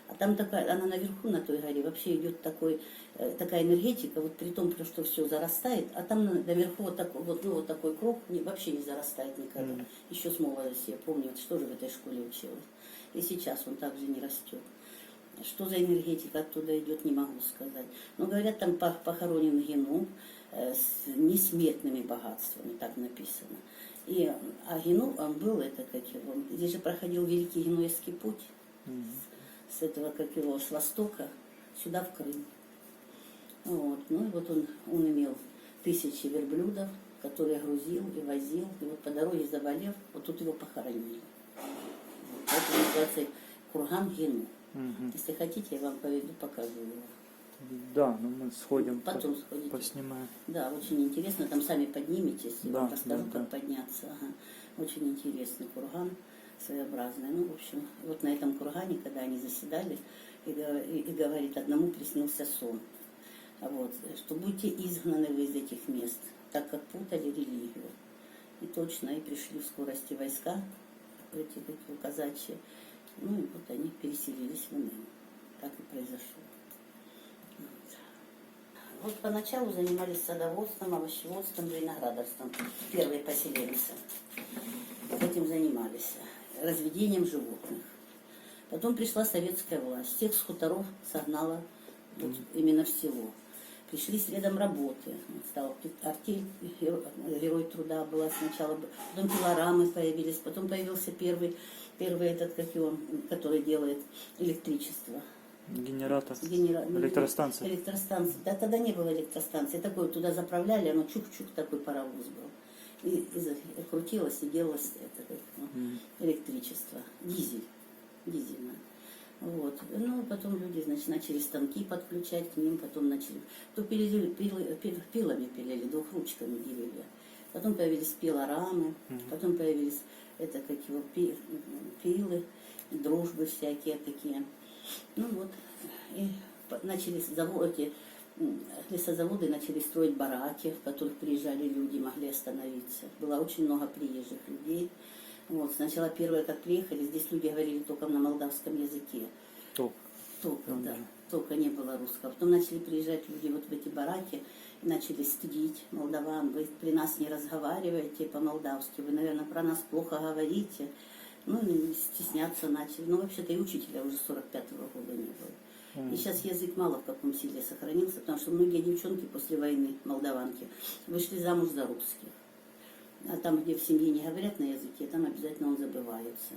А там такая, она наверху на той горе вообще идет такая энергетика, вот при том, что все зарастает, а там наверху вот такой круг вообще не зарастает никогда. Еще с молодости, я помню, вот что же в этой школе училась. И сейчас он также не растет. Что за энергетика оттуда идет, не могу сказать. Но говорят, там похоронен Гену с несметными богатствами, так написано. А Гену, он был, это как его, здесь же проходил Великий Генуэзский путь. С этого, как его, с востока сюда, в Крым. Вот. Ну и вот он имел 1000 верблюдов, которые грузил и возил. И вот по дороге заболев, вот тут его похоронили. Вот. Это называется курган Гену. Если хотите, я вам поведу, покажу его. Да, ну мы сходим, Потом сходите. поснимаем. Да, очень интересно. Там сами подниметесь, я Да, вам расскажу, да, как да. подняться. Ага. Очень интересный курган, своеобразный. Ну, в общем, вот на этом кургане, когда они заседали, и говорит, одному приснился сон. Вот, что будьте изгнаны вы из этих мест, так как путали религию. И точно, и пришли в скорости войска, эти казачьи. Ну и вот они переселились в Инем. Так и произошло. Вот поначалу занимались садоводством, овощеводством, виноградарством. Первые поселенцы. Этим занимались. Разведением животных. Потом пришла советская власть. Всех с хуторов согнала вот именно в село. Пришли следом работы. Стала артель, герой труда была сначала. Потом пилорамы появились. Потом появился первый этот, как его, который делает электричество. Генератор. Электростанция. Электростанция. Да, тогда не было электростанции. Такое туда заправляли, оно чук-чук, такой паровоз был. И крутилось, и делалось это, электричество. Дизельное. Вот. Ну, потом люди, значит, начали станки подключать к ним, потом начали... То пилами пилили, двухручками делили. Потом появились пилорамы, потом появились пилы, дружбы всякие такие. Ну вот, и начали лесозаводы начали строить бараки, в которых приезжали люди, могли остановиться. Было очень много приезжих людей. Вот, сначала первые, как приехали, здесь люди говорили только на молдавском языке. Только, да. Только не было русского. Потом начали приезжать люди вот в эти бараки, и начали стыдить молдаван. Вы при нас не разговариваете по-молдавски, вы, наверное, про нас плохо говорите. Ну, и стесняться начали. Ну, вообще-то и учителя уже 45-го года не было. И сейчас язык мало в каком селе сохранился, потому что многие девчонки после войны, молдаванки, вышли замуж за русских. А там, где в семье не говорят на языке, там обязательно он забывается.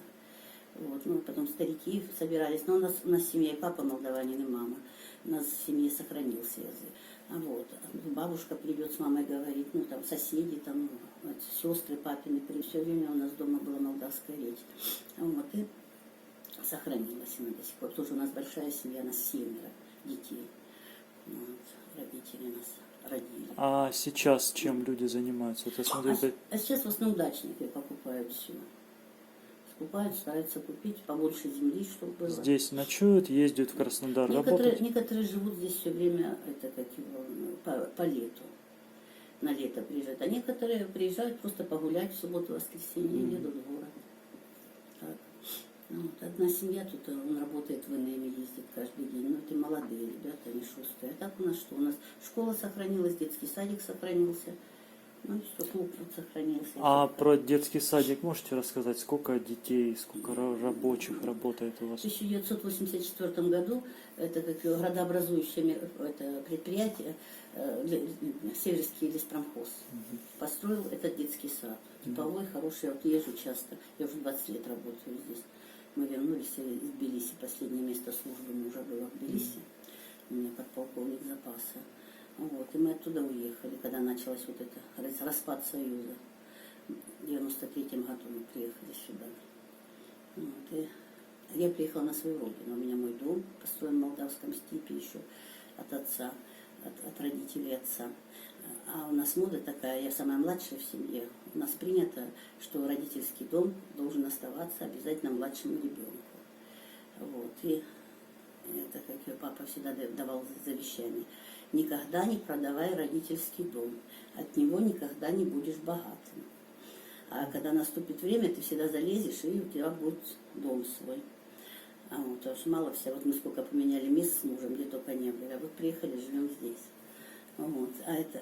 Вот. Ну, потом старики собирались. Но у нас семья и папа молдаванин, и мама. У нас в семье сохранился язык. А вот бабушка придет с мамой говорить, ну там соседи, там вот, сестры папины, все время у нас дома была молдавская речь. Вот, и сохранилась она до сих пор. Тоже у нас большая семья, у нас 7 детей. Вот, родители нас родили. А сейчас чем люди занимаются? Это смотрю, А сейчас в основном дачники покупают все. Скупают, стараются купить побольше земли, чтобы было. Здесь ночуют, ездят в Краснодар работать. Некоторые живут здесь все время, по лету. На лето приезжают. А некоторые приезжают просто погулять в субботу, воскресенье и едут в город. Так. Вот. Одна семья тут, он работает в ИНЭМе, ездит каждый день. Ну, это молодые ребята, они шустрые. А так у нас что? У нас школа сохранилась, детский садик сохранился. Ну и что, клуб вот сохранился. А про детский садик можете рассказать, сколько детей, сколько рабочих работает у вас? В 1984 году это как градообразующее предприятие Северский леспромхоз построил этот детский сад. Типовой, хороший. Вот езжу часто. Я уже 20 лет работаю здесь. Мы вернулись из Тбилиси. Последнее место службы мужа было в Тбилиси. У меня подполковник запаса. Вот, и мы оттуда уехали, когда началось вот это распад Союза. В 93-м году мы приехали сюда. Вот, и я приехала на свою родину. У меня мой дом построен в молдавском степе еще от отца, от родителей отца. А у нас мода такая, я самая младшая в семье. У нас принято, что родительский дом должен оставаться обязательно младшему ребенку. Вот, и это как ее папа всегда давал завещание. Никогда не продавай родительский дом. От него никогда не будешь богатым. А когда наступит время, ты всегда залезешь, и у тебя будет дом свой. А вот, потому что мало всего. Вот мы сколько поменяли мест с мужем, где только не были. А вот приехали, живем здесь. Вот. А это...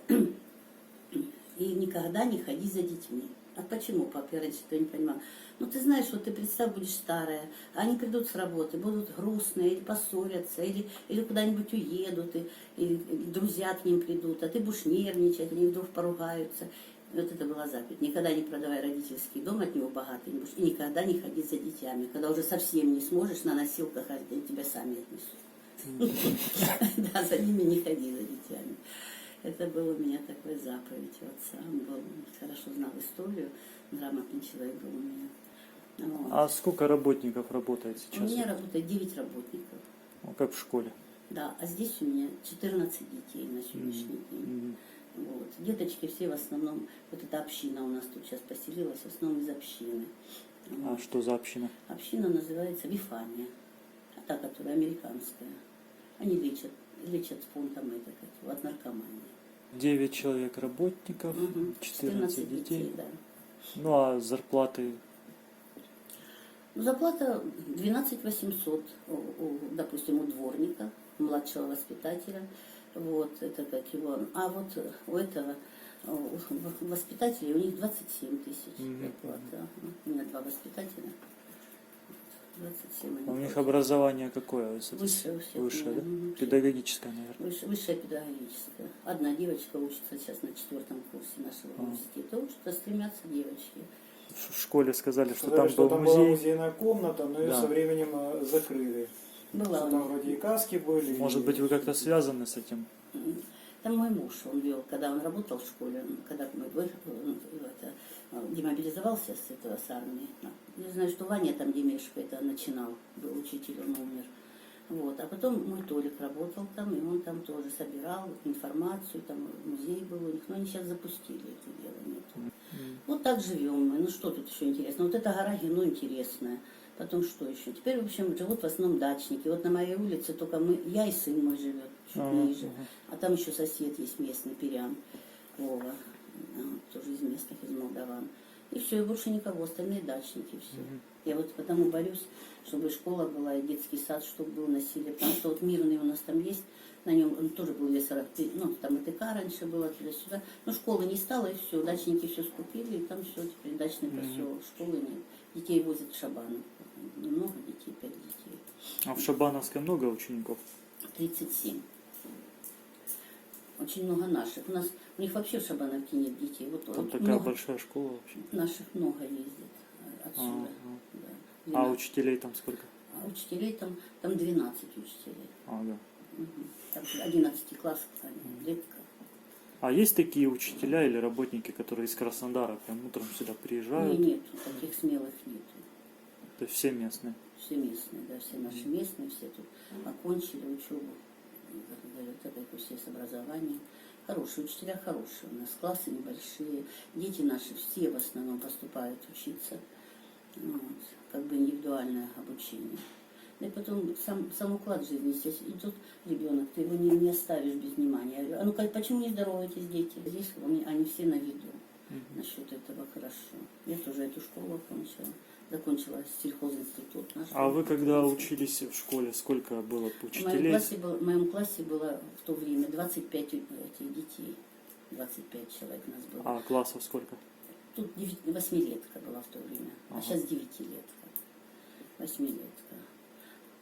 И никогда не ходи за детьми. А почему, папа, я раньше этого не понимала? Ну, ты знаешь, вот ты представь, будешь старая, а они придут с работы, будут грустные, или поссорятся, или куда-нибудь уедут, и друзья к ним придут, а ты будешь нервничать, они вдруг поругаются. И вот это была заповедь. Никогда не продавай родительский дом, от него богатый не будешь, и никогда не ходи за детьми. Когда уже совсем не сможешь, на носилках они тебя сами отнесут. Да, за ними не ходи, за детьми. Это был у меня такой заповедь у отца. Он был, хорошо знал историю, грамотный человек был у меня. Вот. А сколько работников работает сейчас? У меня работает 9 работников. Ну, как в школе? Да, а здесь у меня 14 детей на сегодняшний день. Вот. Деточки все в основном, вот эта община у нас тут сейчас поселилась, в основном из общины. А что за община? Община называется Вифания, та, которая американская. Они лечат спонтом от наркомании. 9 человек работников, 14 детей. Да. Ну а зарплаты? Зарплата 12 800, допустим, у дворника, младшего воспитателя. Вот, это как его. А вот у этого у воспитателей у них 27 тысяч зарплата. У меня 2 воспитателя. 27 У них образование какое? Высшее у всех. Высшее, да? Мгм. Педагогическое, наверное. Высшее педагогическое. Одна девочка учится сейчас на 4-м курсе нашего университета. Учатся, стремятся девочки. В школе сказали, что Сказали, там был была музей. музейная комната, но ее Да. со временем закрыли. Была Что там вроде и каски были. Может и- быть, вы как-то связаны с этим? Там мой муж, он вел, когда он работал в школе, когда демобилизовался с этого, с армии. Я знаю, что Ваня там Демешко это начинал, был учитель, он умер. Вот. А потом мой Толик работал там, и он там тоже собирал информацию, там музей был у них, но они сейчас запустили это дело. Нет. Вот так живем мы. Ну что тут еще интересно? Вот эта гора Гино интересная. Потом что еще? Теперь, в общем, живут в основном дачники. Вот на моей улице только я и сын мой живет, чуть ниже. А там еще сосед есть местный, Перян, Вова, тоже из местных, из молдаван. И все, и больше никого, остальные дачники, все. Я вот потому борюсь, чтобы школа была и детский сад, чтобы был насилие. Потому что вот Мирный у нас там есть, на нем он тоже был весь, ну, там ИТК раньше было, туда-сюда. Но школы не стало, и все, дачники все скупили, и там все, теперь дачный поселок, школы нет. Детей возят в Шабанов. Много детей, 5 детей. А в Шабановске много учеников? 37. Очень много наших. У них вообще в Шабановке нет детей. Вот, Там вот такая много большая школа вообще. наших много ездит отсюда. Да, А 12. учителей там сколько? А учителей там 12 учителей. А, да. Там 11 класс, редко. А есть такие учителя или работники, которые из Краснодара прям утром сюда приезжают? Нет, таких смелых нет. То есть все местные? Все местные, да, все наши местные, все тут окончили учебу. Говорят, это все с образованием. Хорошие учителя, хорошие. У нас классы небольшие. Дети наши все в основном поступают учиться. Вот, как бы индивидуальное обучение. Да и потом сам уклад жизни. Здесь идет ребенок, ты его не оставишь без внимания. Я говорю, а ну как, почему не здороваетесь, дети? Здесь они все на виду. Насчет этого хорошо. Я тоже эту школу окончила. Закончила сельхозинститут наш. А вы когда учились в школе, сколько было учителей? В моем классе было в то время 25 этих детей. 25 человек у нас было. А классов сколько? Тут 8-летка была в то время, а сейчас 9-летка. 8-летка.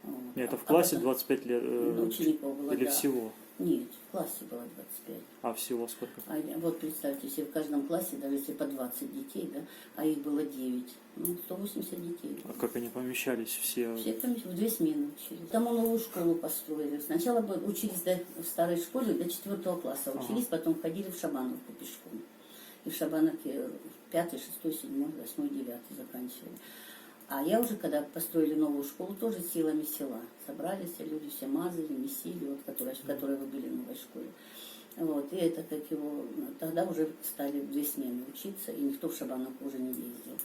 Вот. Нет, это в классе 25 лет учеников было, или да. всего? Нет, в классе было 25. А всего сколько? Вот представьте, если в каждом классе, даже если по 20 детей, да, а их было 9, 180 детей. А как они помещались все? Все там в 2 смены учились. Там новую школу построили. Сначала учились в старой школе до 4 класса учились, потом ходили в Шабановку пешком. И в Шабановке 5, 6, 7, 8, 9 заканчивали. А я уже, когда построили новую школу, тоже силами села. Собрались люди, все мазали, месили, вот, в которой вы были в новой школе. Вот, и это как его, тогда уже стали в 2 смены учиться, и никто в Шабановку уже не ездил.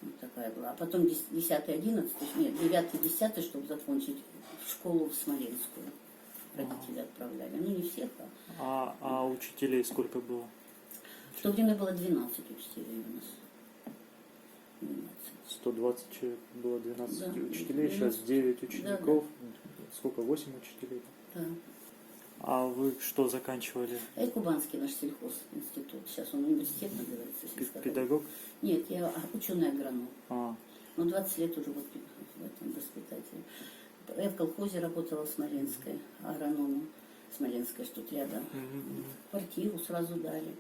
Вот такая была. А потом 10, 11, нет, 9, 10, чтобы закончить школу в Смоленскую. Родители отправляли. Ну, не всех, А учителей сколько было? В то время было 12 учителей у нас. 12. 120 человек было, 12 Да, учителей, 12. сейчас 9 учеников. Сколько? 8 учителей? Да. А вы что заканчивали? Это Кубанский наш сельхозинститут. Сейчас он университет называется. Педагог? Нет, я ученый агроном. А, Ну, 20 лет уже вот в этом воспитателе. Я в колхозе работала в Смоленской, агрономом Смоленской, что тут рядом. Квартиру сразу дали.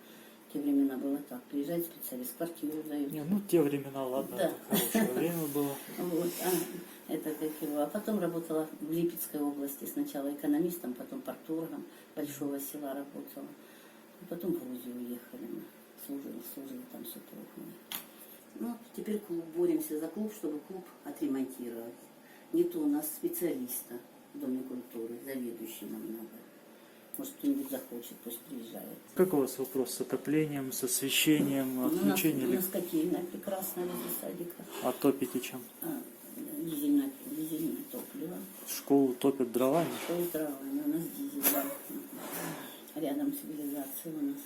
В те времена было так. Приезжает специалист, квартиру дают. не, ну те времена, ладно, Да. это хорошее время было. Вот, это как его. А потом работала в Липецкой области. Сначала экономистом, потом парторгом большого села работала. А потом в Грузию уехали мы. Служили там супруг мой. Ну, теперь клуб. Боремся за клуб, чтобы клуб отремонтировать. Нету у нас специалиста в Доме культуры, заведующий нам надо. Может, кто-нибудь захочет, пусть приезжает. Как у вас вопрос с отоплением, с освещением, отключением? У нас котельная прекрасная возле садика. А топите чем? Дизельное топливо. Школу топят дровами? Школу дровами, у нас дизель, да. Рядом цивилизация у нас.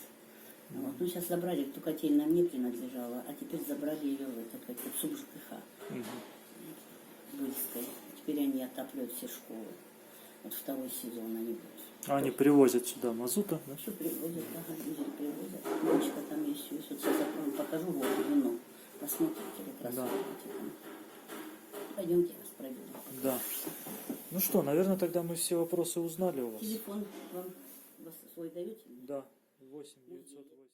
Вот. Ну, сейчас забрали, эту котельная мне принадлежала, а теперь забрали ее в это, как СУБ-ЖКХ. Быльской. Теперь они отапливают все школы. Вот 2-й сезон они будут. А они привозят сюда мазута, да? Все привозят, ага, дизель привозят. Бочка там есть. Вот сейчас я вам покажу вот вино. Посмотрите, как раз Да. там. Пойдемте, я вас проведу. Да. Ну что, наверное, тогда мы все вопросы узнали у вас. Телефон вам свой даете? Да, 8 908.